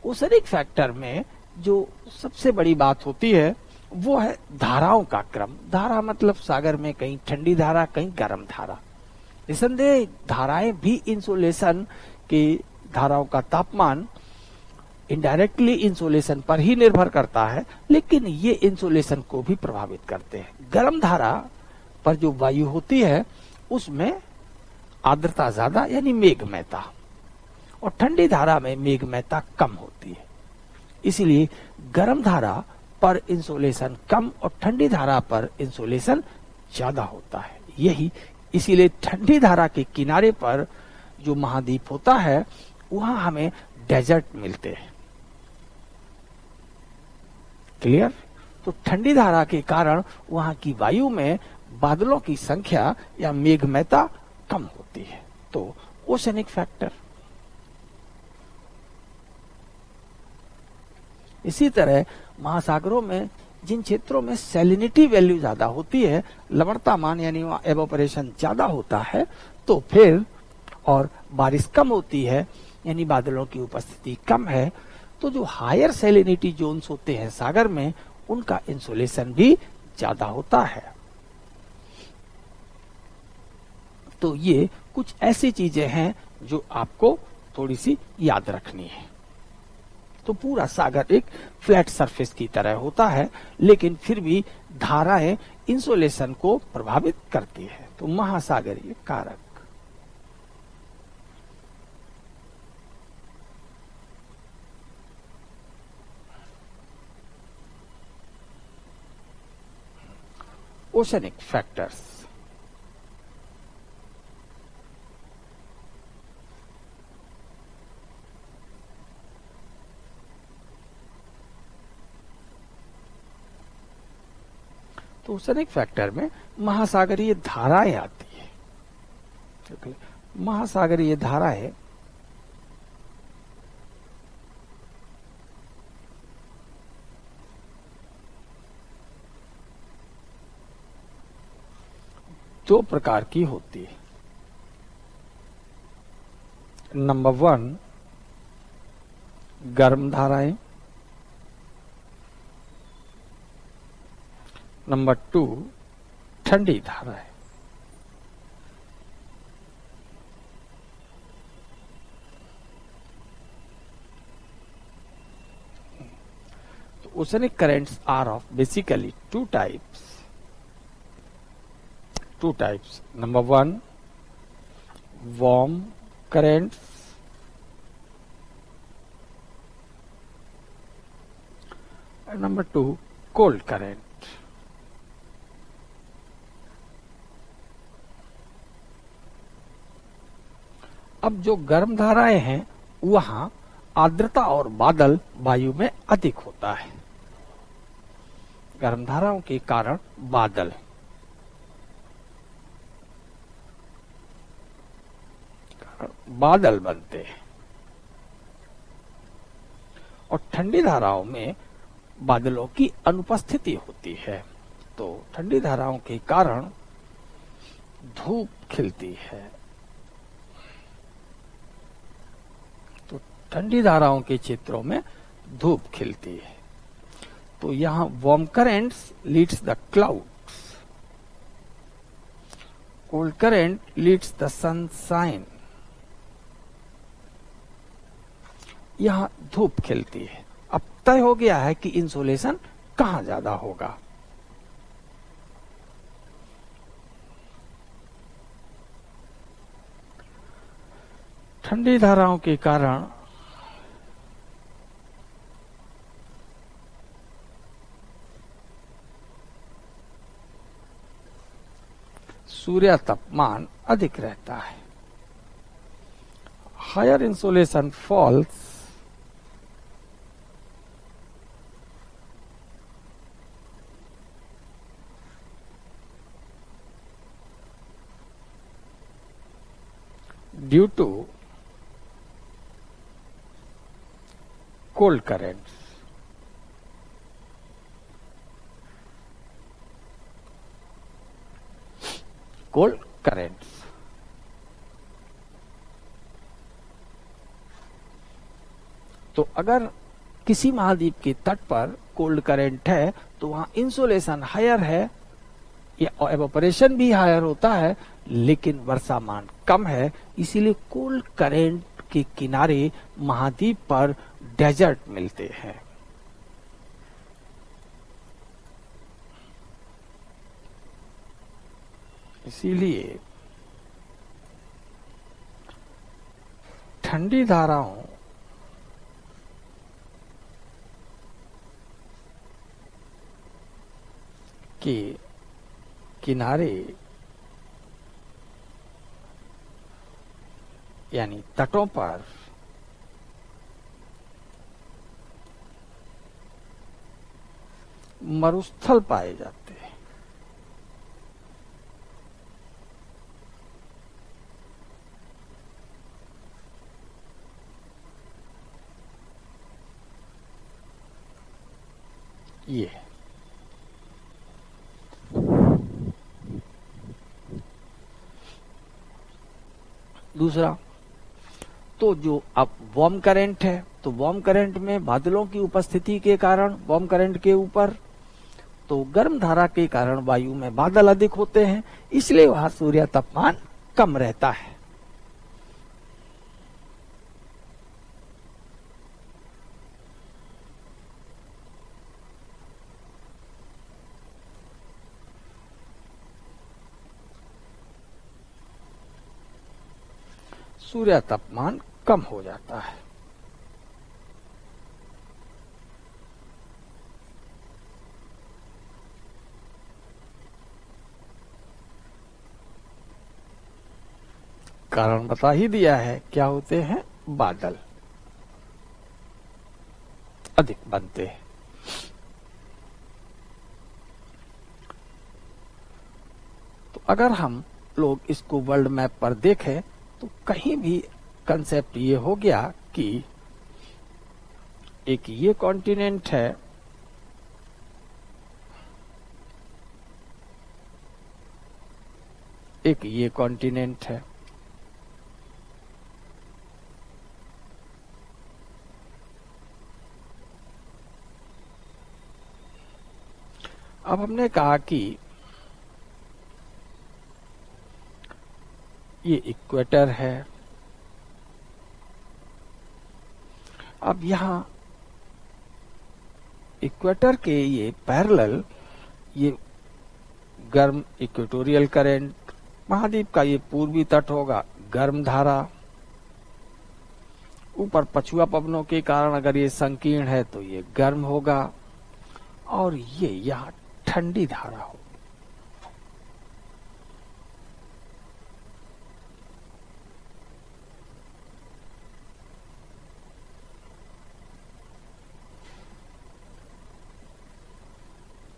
S1: ओशनिक फैक्टर में जो सबसे बड़ी बात होती है वो है धाराओं का क्रम। धारा मतलब सागर में कहीं ठंडी धारा, कहीं गर्म धारा। निसंदेह धाराएं भी इंसोलेशन के, धाराओं का तापमान इनडायरेक्टली इंसोलेशन पर ही निर्भर करता है, लेकिन ये इंसोलेशन को भी प्रभावित करते हैं। गर्म धारा पर जो वायु होती है उसमें आर्द्रता ज्यादा, यानी मेघमयता, और ठंडी धारा में मेघमयता कम होती है। इसलिए गर्म धारा पर इंसोलेशन कम और ठंडी धारा पर इंसोलेशन ज्यादा होता है। यही इसीलिए ठंडी धारा के किनारे पर जो महाद्वीप होता है वहां हमें डेजर्ट मिलते हैं। क्लियर? तो ठंडी धारा के कारण वहां की वायु में बादलों की संख्या या मेघमयता कम होती है। तो ओशनिक फैक्टर। इसी तरह महासागरों में जिन क्षेत्रों में सैलिनिटी वैल्यू ज्यादा होती है, लवणता मान यानी एवोपरेशन ज्यादा होता है, तो फिर और बारिश कम होती है यानी बादलों की उपस्थिति कम है, तो जो हायर सैलिनिटी जोन्स होते हैं सागर में उनका इंसुलेशन भी ज्यादा होता है। तो ये कुछ ऐसी चीजें हैं जो आपको थोड़ी सी याद रखनी है। तो पूरा सागर एक फ्लैट सरफेस की तरह होता है, लेकिन फिर भी धाराएं इंसुलेशन को प्रभावित करती है। तो महासागरीय कारक। Oceanic factors. तो ओशनिक फैक्टर में महासागरीय धाराएं आती है। महासागरीय धाराएं दो प्रकार की होती है। नंबर 1 गर्म धाराएं, नंबर 2 ठंडी धाराएं। तो oceanic currents are of basically two types. Number 1 warm currents, and number 2 cold current. अब जो गर्म धाराएं हैं वहां आर्द्रता और बादल वायु में अधिक होता है। गर्म धाराओं के कारण बादल बनते हैं और ठंडी धाराओं में बादलों की अनुपस्थिति होती है। तो ठंडी धाराओं के कारण धूप खिलती है। तो ठंडी धाराओं के क्षेत्रों में धूप खिलती है। तो यहां warm currents leads the clouds, cold current leads the sunshine. यहां धूप खिलती है। अब तय हो गया है कि इंसुलेशन कहां ज्यादा होगा। ठंडी धाराओं के कारण सूर्य तापमान अधिक रहता है। Higher insulation falls due to cold currents. Cold currents. तो अगर किसी महाद्वीप के तट पर कोल्ड करंट है तो वहां इंसुलेशन हायर है या एवोपरेशन भी हायर होता है, लेकिन वर्षामान कम है। इसीलिए कोल्ड करंट के किनारे महाद्वीप पर डेजर्ट मिलते हैं। इसीलिए ठंडी धाराओं के किनारे यानी तटों पर मरुस्थल पाए जाते हैं। ये दूसरा, तो जो अब वार्म करंट है, तो वार्म करंट में बादलों की उपस्थिति के कारण वार्म करंट के ऊपर, तो गर्म धारा के कारण वायु में बादल अधिक होते हैं, इसलिए वहां सूर्य तापमान कम रहता है। सूर्य तापमान कम हो जाता है। कारण बता ही दिया है, क्या होते हैं? बादल अधिक बनते हैं। तो अगर हम लोग इसको वर्ल्ड मैप पर देखें तो कहीं भी कंसेप्ट ये हो गया कि एक ये कॉन्टिनेंट है, एक ये कॉन्टिनेंट है, अब हमने कहा कि ये इक्वेटर है। अब यहां इक्वेटर के ये पैरेलल ये गर्म इक्वेटोरियल करंट, महाद्वीप का ये पूर्वी तट होगा गर्म धारा, ऊपर पछुआ पवनों के कारण अगर ये संकीर्ण है तो ये गर्म होगा, और ये यहां ठंडी धारा होगी।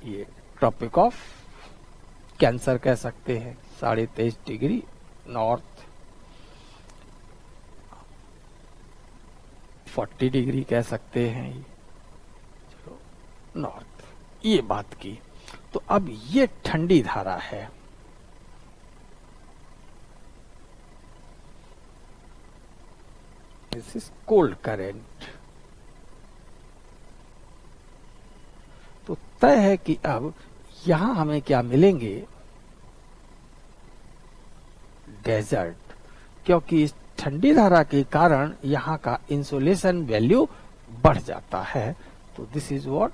S1: ये ट्रॉपिक ऑफ कैंसर कह सकते हैं, 23.5 डिग्री नॉर्थ, 40 डिग्री कह सकते हैं नॉर्थ, ये बात की। तो अब ये ठंडी धारा है, दिस इज कोल्ड करंट। तो तय है कि अब यहां हमें क्या मिलेंगे? डेजर्ट, क्योंकि इस ठंडी धारा के कारण यहां का इंसुलेशन वैल्यू बढ़ जाता है। तो दिस इज व्हाट?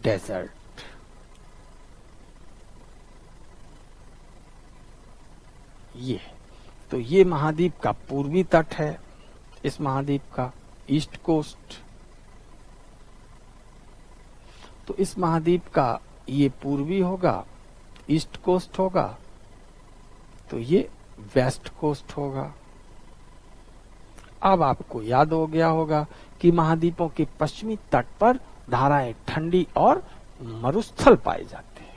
S1: डेजर्ट। ये तो ये महाद्वीप का पूर्वी तट है, इस महाद्वीप का ईस्ट कोस्ट। तो इस महाद्वीप का ये पूर्वी होगा, ईस्ट कोस्ट होगा, तो ये वेस्ट कोस्ट होगा। अब आपको याद हो गया होगा कि महाद्वीपों के पश्चिमी तट पर धाराएं ठंडी और मरुस्थल पाए जाते हैं।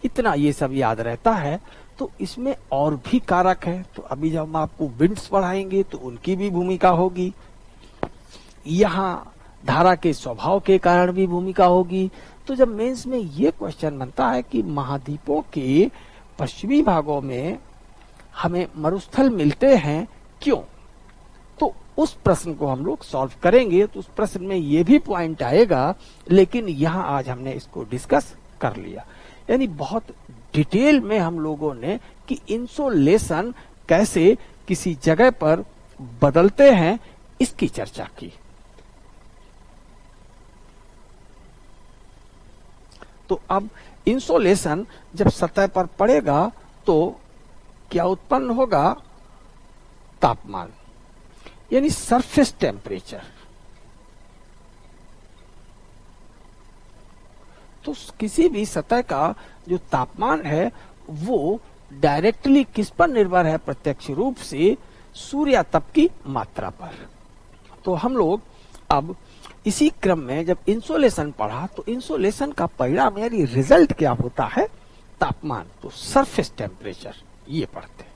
S1: इतना ये सब याद रहता है। तो इसमें और भी कारक है, तो अभी जब हम आपको विंड्स पढ़ाएंगे तो उनकी भी भूमिका होगी, यहां धारा के स्वभाव के कारण भी भूमिका होगी। तो जब मेंस में ये क्वेश्चन बनता है कि महाद्वीपों के पश्चिमी भागों में हमें मरुस्थल मिलते हैं क्यों, तो उस प्रश्न को हम लोग सॉल्व करेंगे। तो उस प्रश्न में ये भी पॉइंट आएगा, लेकिन यहां आज हमने इसको डिस्कस कर लिया। यानी बहुत डिटेल में हम लोगों ने कि इंसोलेशन कैसे किसी जगह पर बदलते हैं इसकी चर्चा की। तो अब इंसोलेशन जब सतह पर पड़ेगा तो क्या उत्पन्न होगा? तापमान, यानी सरफेस टेम्परेचर। तो किसी भी सतह का जो तापमान है वो डायरेक्टली किस पर निर्भर है? प्रत्यक्ष रूप से सूर्यातप की मात्रा पर। तो हम लोग अब इसी क्रम में जब इंसोलेशन पढ़ा तो इंसोलेशन का परिणाम यानी रिजल्ट क्या होता है? तापमान, तो सरफेस टेम्परेचर ये पढ़ते हैं।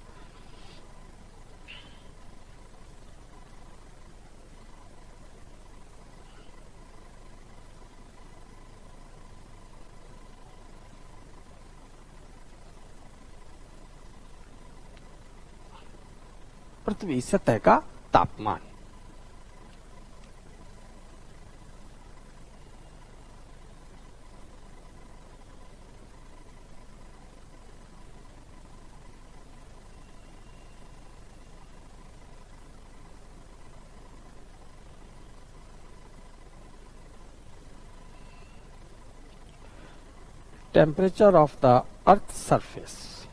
S1: पृथ्वी सतह का तापमान। Temperature of the earth's surface.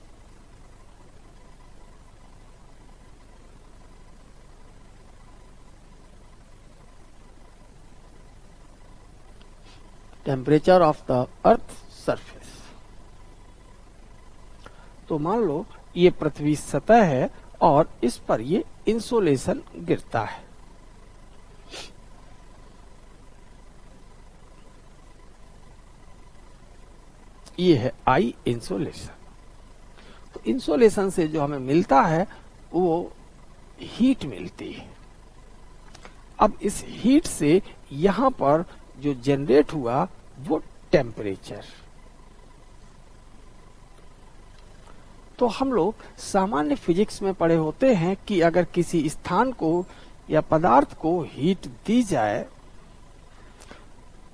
S1: Temperature of the earth's surface. तो मान लो ये पृथ्वी सतह है और इस पर ये इंसोलेशन गिरता है। ये है आई इंसोलेशन। तो इंसोलेशन से जो हमें मिलता है वो हीट मिलती है। अब इस हीट से यहां पर जो जनरेट हुआ वो टेम्परेचर। तो हम लोग सामान्य फिजिक्स में पढ़े होते हैं कि अगर किसी स्थान को या पदार्थ को हीट दी जाए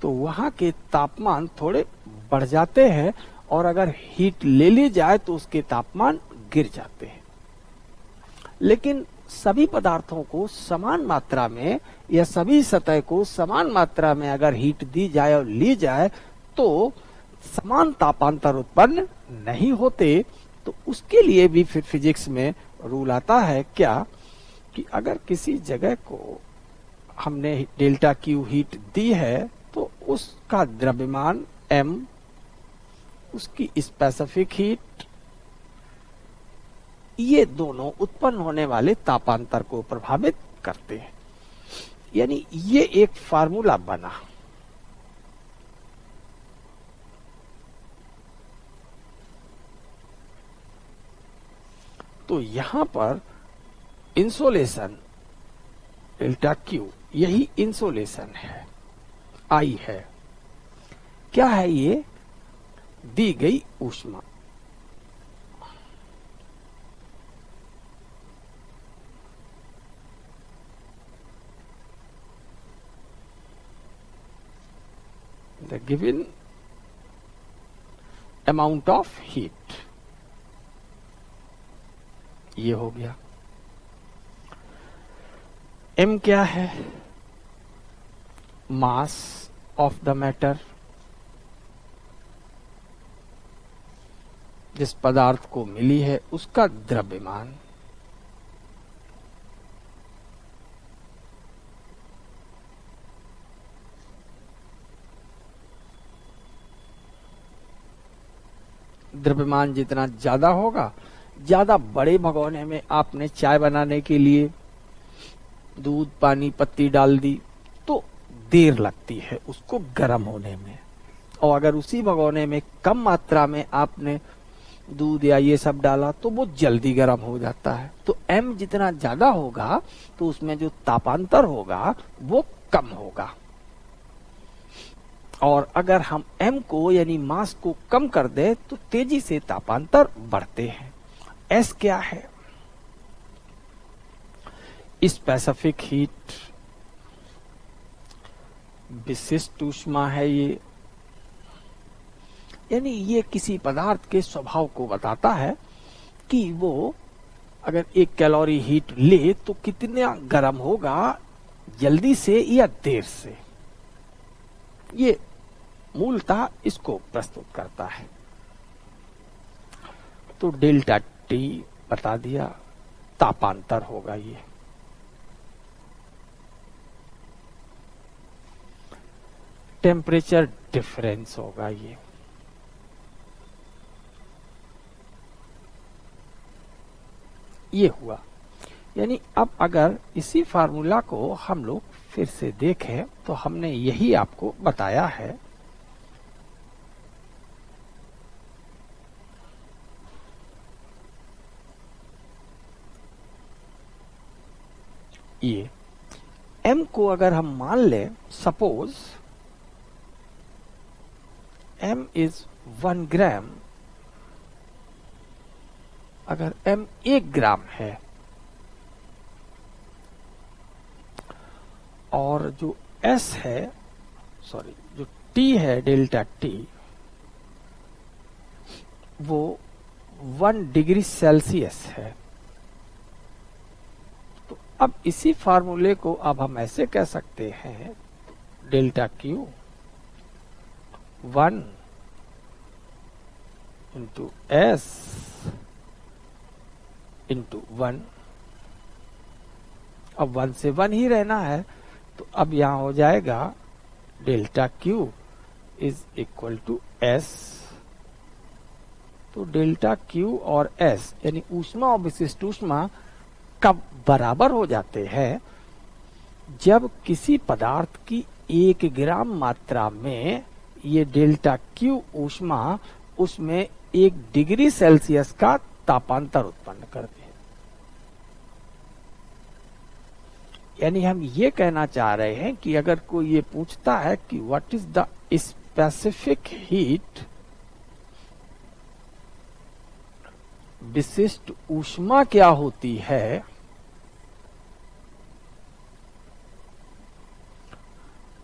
S1: तो वहां के तापमान थोड़े बढ़ जाते हैं और अगर हीट ले ली जाए तो उसके तापमान गिर जाते हैं। लेकिन सभी पदार्थों को समान मात्रा में या सभी सतह को समान मात्रा में अगर हीट दी जाए और ली जाए तो समान तापांतर उत्पन्न नहीं होते। तो उसके लिए भी फिर फिजिक्स में रूल आता है क्या कि अगर किसी जगह को हमने डेल्टा क्यू हीट दी है तो उसका द्रव्यमान m, उसकी स्पेसिफिक हीट, ये दोनों उत्पन्न होने वाले तापांतर को प्रभावित करते हैं। यानी ये एक फार्मूला बना। तो यहां पर इंसोलेशन डेल्टा क्यू, यही इंसोलेशन है, आई है। क्या है ये? दी गई ऊष्मा। The given amount of heat, ये हो गया। m क्या है? मास ऑफ द मैटर, जिस पदार्थ को मिली है उसका द्रव्यमान। द्रव्यमान जितना ज्यादा होगा, ज्यादा बड़े भगोने में आपने चाय बनाने के लिए दूध, पानी, पत्ती डाल दी तो देर लगती है उसको गर्म होने में। और अगर उसी भगोने में कम मात्रा में आपने दूध या ये सब डाला तो वो जल्दी गर्म हो जाता है। तो m जितना ज्यादा होगा तो उसमें जो तापांतर होगा वो कम होगा। और अगर हम m को यानी मास को कम कर दे तो तेजी से तापांतर बढ़ते हैं। s क्या है? स्पेसिफिक हीट, विशिष्ट ऊष्मा है ये। यानी ये किसी पदार्थ के स्वभाव को बताता है कि वो अगर 1 कैलोरी हीट ले तो कितना गर्म होगा, जल्दी से या देर से। ये मूलतः इसको प्रस्तुत करता है। तो डेल्टा टी बता दिया, तापांतर होगा ये। टेम्परेचर डिफरेंस होगा ये हुआ। यानी अब अगर इसी फार्मूला को हम लोग फिर से देखें तो हमने यही आपको बताया है। ये m को अगर हम मान लें, सपोज m इज 1 ग्राम, अगर m 1 ग्राम है और जो s है, सॉरी जो t है, डेल्टा t, वो 1 डिग्री सेल्सियस है। तो अब इसी फार्मूले को अब हम ऐसे कह सकते हैं, delta Q 1 into S into 1। अब 1 से 1 ही रहना है, तो अब यहां हो जाएगा delta Q is equal to S। तो डेल्टा Q और S यानी ऊष्मा और विशिष्ट ऊष्मा कब बराबर हो जाते हैं? जब किसी पदार्थ की 1 ग्राम मात्रा में ये डेल्टा Q ऊष्मा उसमें 1 डिग्री सेल्सियस का तापांतर उत्पन्न करती है। यानी हम ये कहना चाह रहे हैं कि अगर कोई ये पूछता है कि what is the specific heat, विशिष्ट ऊष्मा क्या होती है,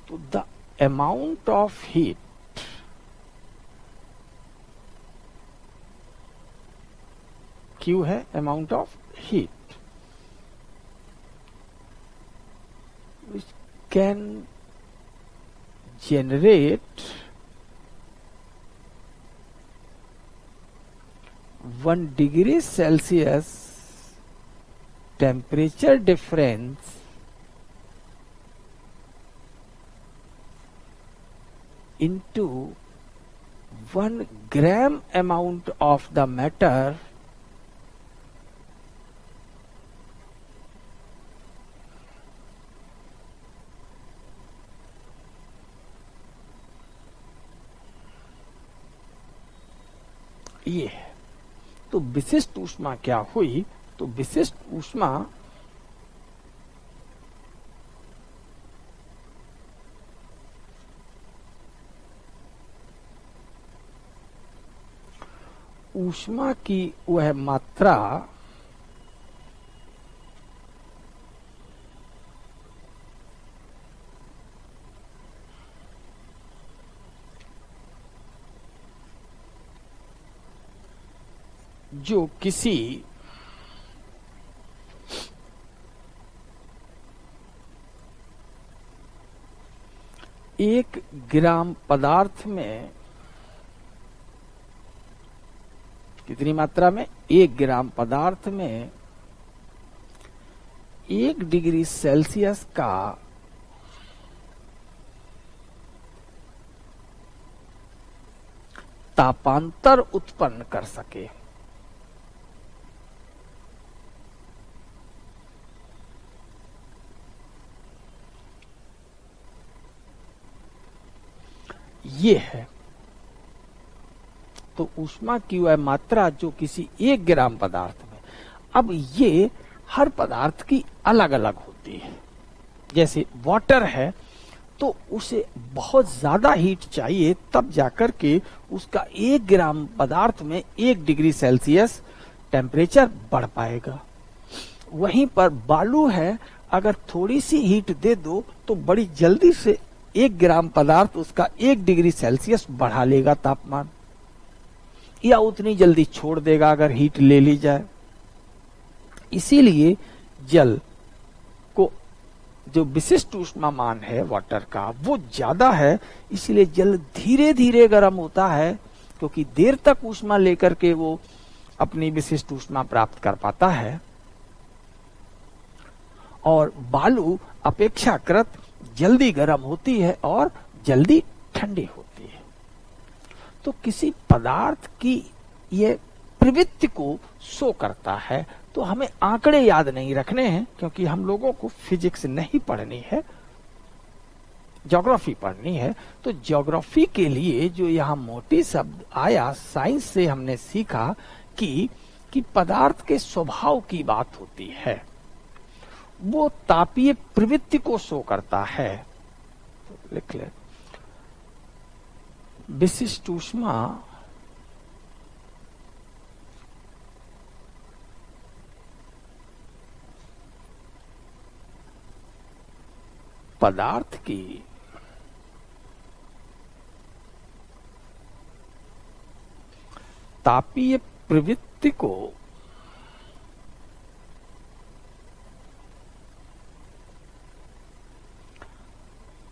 S1: तो the amount of heat Q है amount of heat which can generate 1 degree Celsius temperature difference into 1 gram amount of the matter ये है। तो विशिष्ट ऊष्मा क्या हुई? तो विशिष्ट ऊष्मा ऊष्मा की वह मात्रा जो किसी एक ग्राम पदार्थ में, कितनी मात्रा में? 1 ग्राम पदार्थ में 1 डिग्री सेल्सियस का तापांतर उत्पन्न कर सके। ये है तो ऊष्मा की वह मात्रा जो किसी 1 ग्राम पदार्थ में। अब ये हर पदार्थ की अलग अलग होती है। जैसे वाटर है तो उसे बहुत ज्यादा हीट चाहिए, तब जाकर के उसका 1 ग्राम पदार्थ में 1 डिग्री सेल्सियस टेम्परेचर बढ़ पाएगा। वहीं पर बालू है, अगर थोड़ी सी हीट दे दो तो बड़ी जल्दी से 1 ग्राम पदार्थ उसका 1 डिग्री सेल्सियस बढ़ा लेगा तापमान, या उतनी जल्दी छोड़ देगा अगर हीट ले ली जाए। इसीलिए जल को जो विशिष्ट ऊष्मामान है वाटर का वो ज्यादा है, इसलिए जल धीरे धीरे गर्म होता है, क्योंकि देर तक ऊष्मा लेकर के वो अपनी विशिष्ट ऊष्मा प्राप्त कर पाता है और बालू अपेक्षाकृत जल्दी गर्म होती है और जल्दी ठंडी होती है। तो किसी पदार्थ की ये प्रवृत्ति को शो करता है। तो हमें आंकड़े याद नहीं रखने हैं, क्योंकि हम लोगों को फिजिक्स नहीं पढ़नी है, ज्योग्राफी पढ़नी है। तो ज्योग्राफी के लिए जो यहाँ मोटी शब्द आया, साइंस से हमने सीखा कि पदार्थ के स्वभाव की बात होती है, वो तापीय प्रवृत्ति को शो करता है। तो लिख ले, विशिष्ट ऊष्मा पदार्थ की तापीय प्रवृत्ति को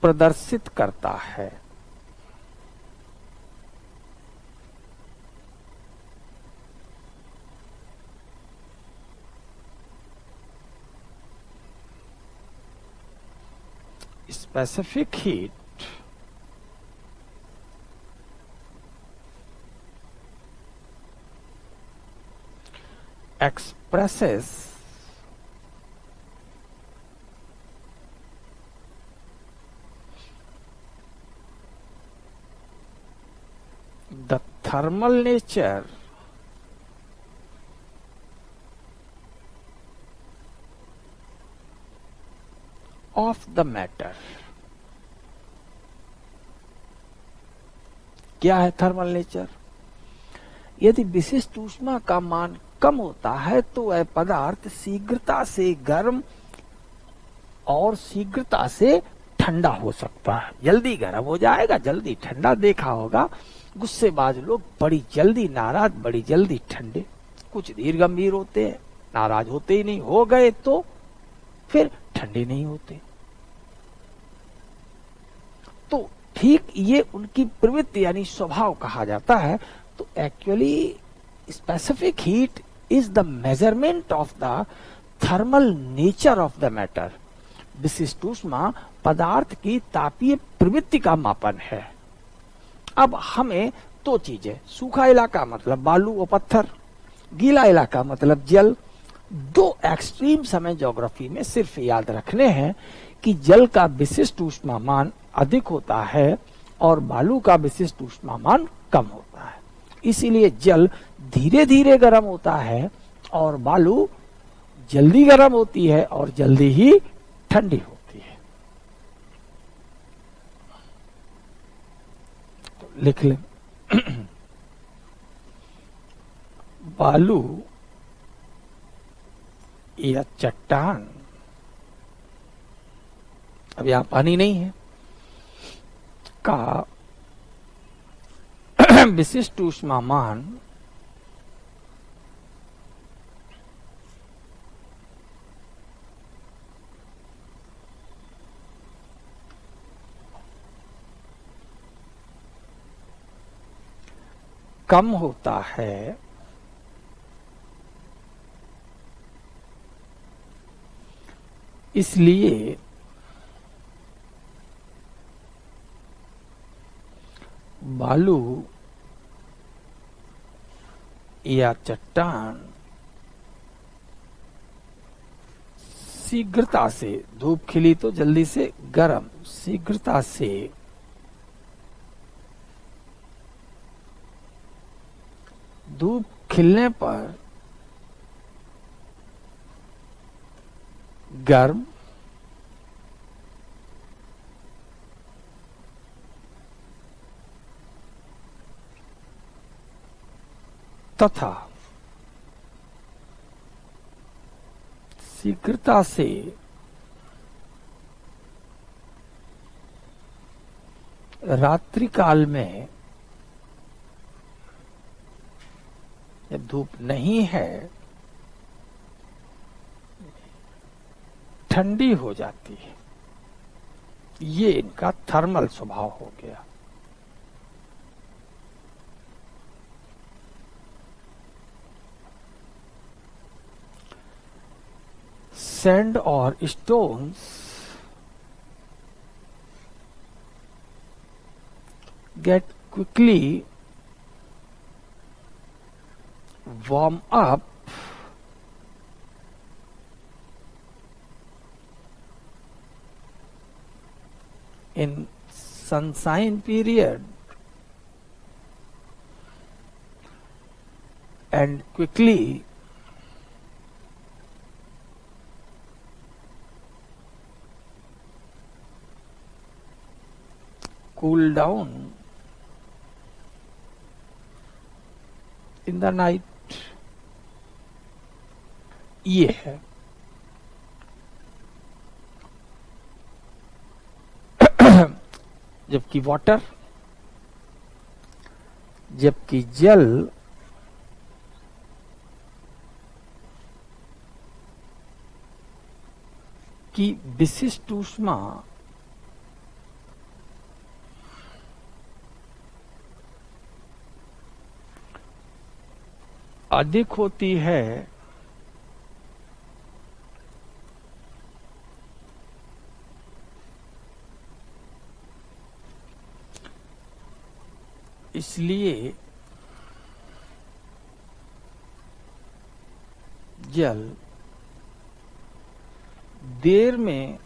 S1: प्रदर्शित करता है। Specific heat expresses the thermal nature of the matter। क्या है थर्मल नेचर? यदि विशिष्ट ऊष्मा का मान कम होता है तो वह पदार्थ शीघ्रता से गर्म और शीघ्रता से ठंडा हो सकता है। जल्दी गर्म हो जाएगा, जल्दी ठंडा। देखा होगा गुस्सेबाज लोग बड़ी जल्दी नाराज, बड़ी जल्दी ठंडे। कुछ धीर गंभीर होते हैं, नाराज होते ही नहीं, हो गए तो फिर ठंडे नहीं होते। तो ठीक ये उनकी प्रवृत्ति यानी स्वभाव कहा जाता है। तो actually specific heat is the measurement of the thermal nature of the matter. विशिष्ट ऊष्मा पदार्थ की तापीय प्रवृत्ति का मापन है। अब हमें दो चीजें, सूखा इलाका मतलब बालू और पत्थर, गीला इलाका मतलब जल, दो एक्सट्रीम्स हमें ज्योग्राफी में सिर्फ याद रखने हैं कि जल का विशिष्ट ऊष्मा मान अधिक होता है और बालू का विशिष्ट ऊष्मा मान कम होता है। इसीलिए जल धीरे धीरे गर्म होता है और बालू जल्दी गर्म होती है और जल्दी ही ठंडी होती है। तो लिख लें बालू या चट्टान, अब यहां पानी नहीं है, का विशिष्ट ऊष्मा मान कम होता है इसलिए बालू या चट्टान शीघ्रता से, धूप खिली तो जल्दी से गर्म, शीघ्रता से धूप खिलने पर गर्म तथा शीघ्रता से रात्रि काल में जब धूप नहीं है ठंडी हो जाती है। ये इनका थर्मल स्वभाव हो गया। sand or stones get quickly warm up in sunshine period and quickly cool down in the night. ये है जबकि वाटर, जबकि जल की विशिष्ट ऊष्मा अधिक होती है इसलिए जल देर में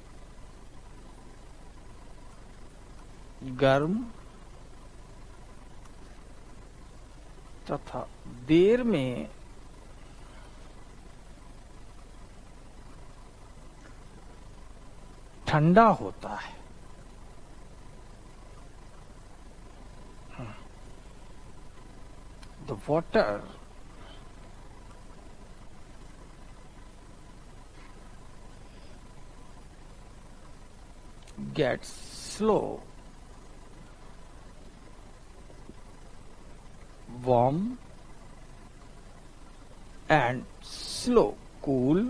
S1: गर्म तथा देर में ठंडा होता है। The water gets slow warm and slow cool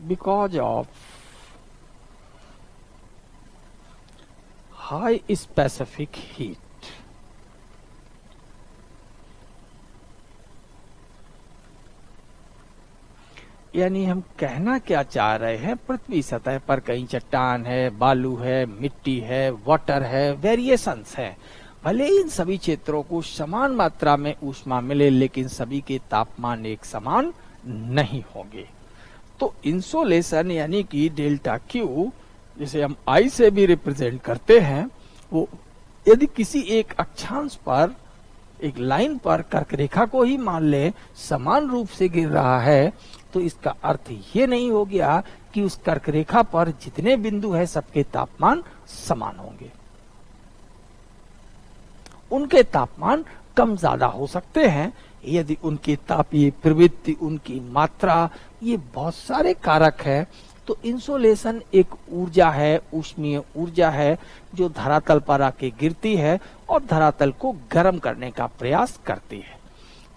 S1: because of high specific heat. यानी हम कहना क्या चाह रहे हैं, पृथ्वी सतह पर कहीं चट्टान है, बालू है, मिट्टी है, वाटर है, वेरिएशंस है। भले ही इन सभी क्षेत्रों को समान मात्रा में ऊष्मा मिले, लेकिन सभी के तापमान एक समान नहीं होंगे। तो इंसोलेशन यानी कि डेल्टा क्यू, जिसे हम आई से भी रिप्रेजेंट करते हैं, वो यदि किसी एक अक्षांश पर, एक लाइन पर कर्क रेखा को ही मान ले समान रूप से गिर रहा है, तो इसका अर्थ ये नहीं हो गया कि उस कर्क रेखा पर जितने बिंदु है सबके तापमान समान होंगे। उनके तापमान कम ज्यादा हो सकते हैं, यदि उनकी तापीय प्रवृत्ति, उनकी मात्रा, ये बहुत सारे कारक है। तो इंसोलेशन एक ऊर्जा है, ऊष्मीय ऊर्जा है, जो धरातल पर आके गिरती है और धरातल को गर्म करने का प्रयास करती है।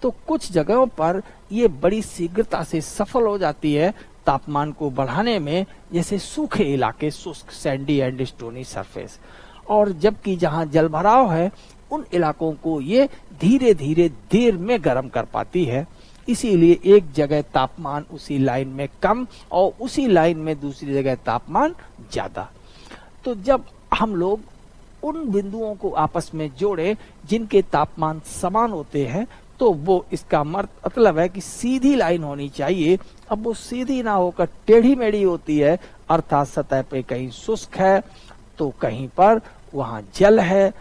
S1: तो कुछ जगहों पर ये बड़ी शीघ्रता से सफल हो जाती है तापमान को बढ़ाने में, जैसे सूखे इलाके, शुष्क सैंडी एंड स्टोनी सरफेस, और जबकि जहां जलभराव है उन इलाकों को ये धीरे धीरे देर में गर्म कर पाती है। इसीलिए एक जगह तापमान उसी लाइन में कम और उसी लाइन में दूसरी जगह तापमान ज्यादा। तो जब हम लोग उन बिंदुओं को आपस में जोड़े जिनके तापमान समान होते हैं, तो वो इसका मतलब है कि सीधी लाइन होनी चाहिए। अब वो सीधी ना होकर टेढ़ी मेढ़ी होती है, अर्थात सतह पे कहीं शुष्क है तो कहीं पर वहां जल है,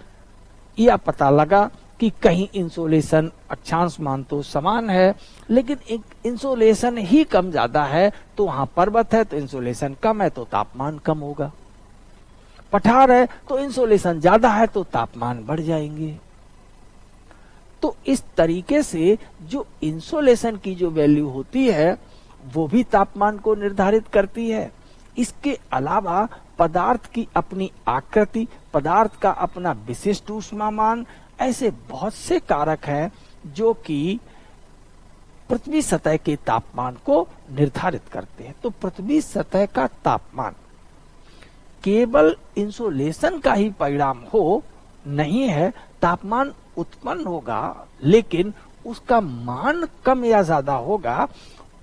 S1: या पता लगा कि कहीं इंसोलेशन अक्षांश मान तो समान है लेकिन एक इंसोलेशन ही कम ज्यादा है, तो वहां पर्वत है तो इंसोलेशन कम है तो तापमान कम होगा। पठार है तो इंसोलेशन ज्यादा है तो तापमान बढ़ जाएंगे। तो इस तरीके से जो इंसोलेशन की जो वैल्यू होती है वो भी तापमान को निर्धारित करती है। इसके अलावा पदार्थ की अपनी आकृति, पदार्थ का अपना विशिष्ट ऊष्मामान, ऐसे बहुत से कारक हैं जो कि पृथ्वी सतह के तापमान को निर्धारित करते हैं। तो पृथ्वी सतह का तापमान केवल इंसोलेशन का ही परिणाम हो नहीं है, तापमान उत्पन्न होगा लेकिन उसका मान कम या ज्यादा होगा,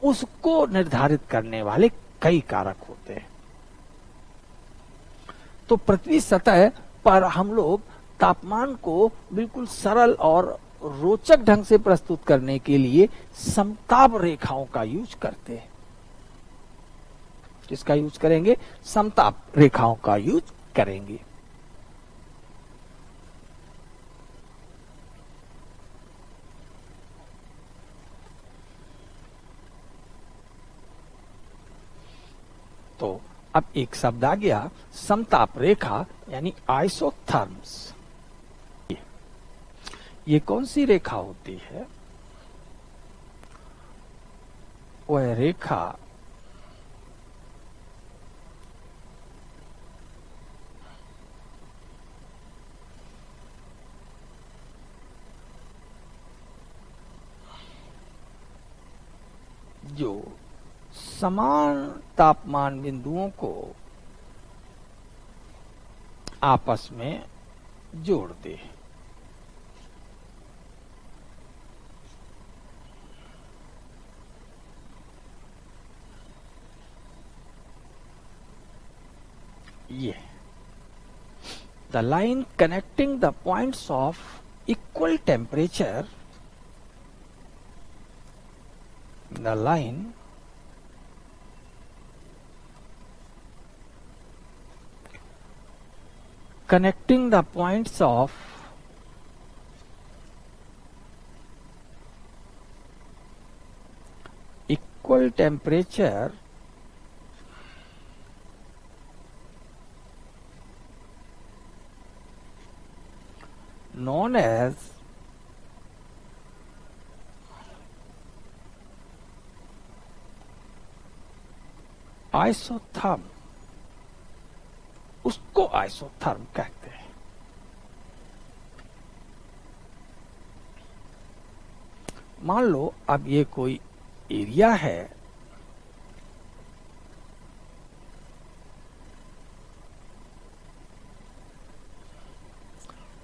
S1: उसको निर्धारित करने वाले कई कारक होते हैं। तो पृथ्वी सतह पर हम लोग तापमान को बिल्कुल सरल और रोचक ढंग से प्रस्तुत करने के लिए समताप रेखाओं का यूज करते हैं। किसका यूज करेंगे? समताप रेखाओं का यूज करेंगे। तो अब एक शब्द आ गया समताप रेखा यानी आइसोथर्म्स। ये कौन सी रेखा होती है? वह रेखा जो समान तापमान बिंदुओं को आपस में जोड़ दे। ये the line connecting the points of equal temperature, the line connecting the points of equal temperature known as isotherm, उसको आइसोथर्म कहते हैं। मान लो अब ये कोई एरिया है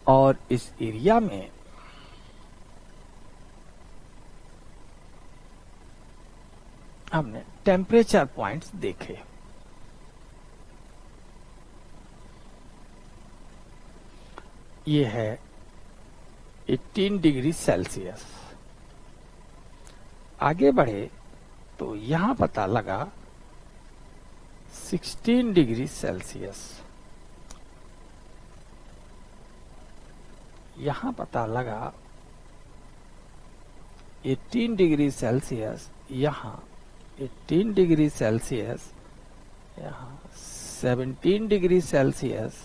S1: और इस एरिया में हमने टेम्परेचर पॉइंट्स देखे। ये है 18 डिग्री सेल्सियस। आगे बढ़े तो यहां पता लगा 16 डिग्री सेल्सियस, यहां पता लगा 18 डिग्री सेल्सियस, यहां 18 डिग्री सेल्सियस, यहां 17 डिग्री सेल्सियस,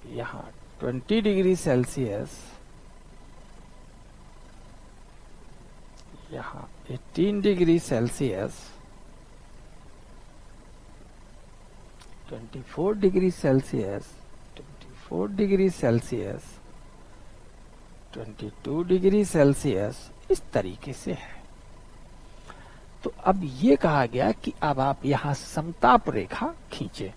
S1: यहां 20 डिग्री सेल्सियस, यहां 18 degree Celsius, 24 degree Celsius, 24 degree Celsius, 22 degree Celsius, इस तरीके से है। तो अब ये कहा गया कि अब आप यहां समताप रेखा खींचे,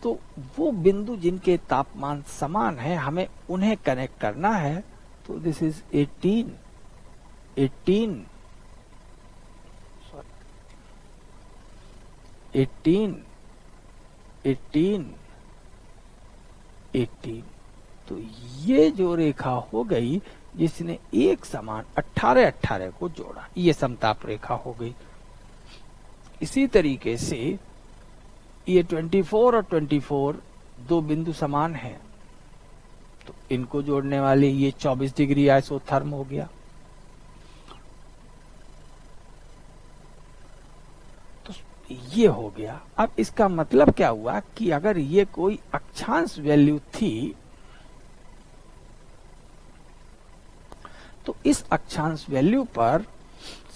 S1: तो वो बिंदु जिनके तापमान समान है हमें उन्हें कनेक्ट करना है। तो दिस इज 18 तो ये जो रेखा हो गई जिसने एक समान 18 को जोड़ा, ये समताप रेखा हो गई। इसी तरीके से ये 24 और 24 दो बिंदु समान हैं, तो इनको जोड़ने वाले ये 24 डिग्री आइसोथर्म हो गया। तो ये हो गया। अब इसका मतलब क्या हुआ कि अगर ये कोई अक्षांश वैल्यू थी तो इस अक्षांश वैल्यू पर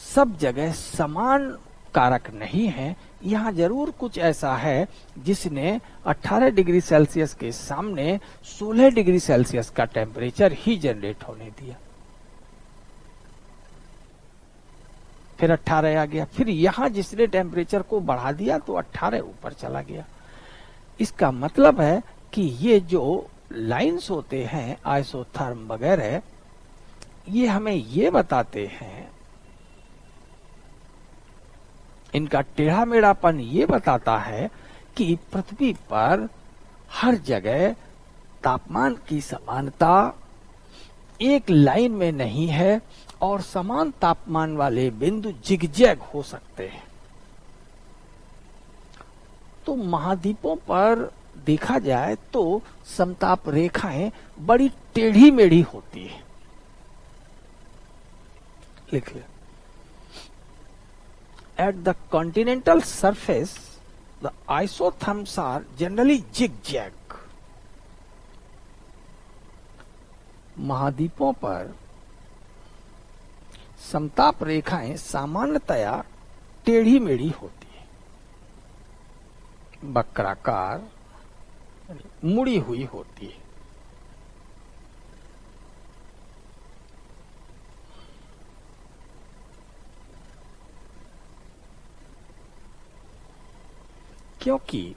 S1: सब जगह समान कारक नहीं है। यहां जरूर कुछ ऐसा है जिसने 18 डिग्री सेल्सियस के सामने 16 डिग्री सेल्सियस का टेम्परेचर ही जनरेट होने दिया, फिर 18 आ गया, फिर यहां जिसने टेम्परेचर को बढ़ा दिया तो 18 ऊपर चला गया। इसका मतलब है कि ये जो लाइंस होते हैं आइसोथर्म वगैरह, ये हमें ये बताते हैं, इनका टेढ़ा मेढ़ापन ये बताता है कि पृथ्वी पर हर जगह तापमान की समानता एक लाइन में नहीं है और समान तापमान वाले बिंदु जिगजैग हो सकते हैं। तो महाद्वीपों पर देखा जाए तो समताप रेखाएं बड़ी टेढ़ी मेढ़ी होती है। लिख ले, at the continental surface the isotherms are generally zigzag. महाद्वीपों पर समताप रेखाएं सामान्यतया टेढ़ी मेढ़ी होती है, वक्राकार मुड़ी हुई होती है। क्योंकि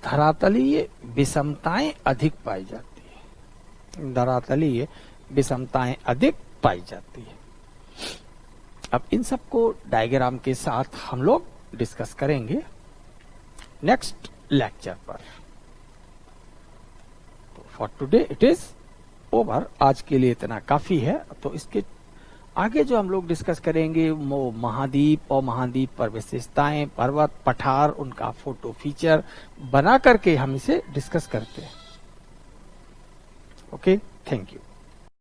S1: धरातलीय विषमताएं अधिक पाई जाती है, धरातलीय विषमताएं अधिक पाई जाती है। अब इन सबको डायग्राम के साथ हम लोग डिस्कस करेंगे नेक्स्ट लेक्चर पर। तो for today it is over, आज के लिए इतना काफी है। तो इसके आगे जो हम लोग डिस्कस करेंगे वो महाद्वीप और महाद्वीप पर विशेषताएं, पर्वत, पठार, उनका फोटो फीचर बना करके हम इसे डिस्कस करते हैं। Okay, thank you.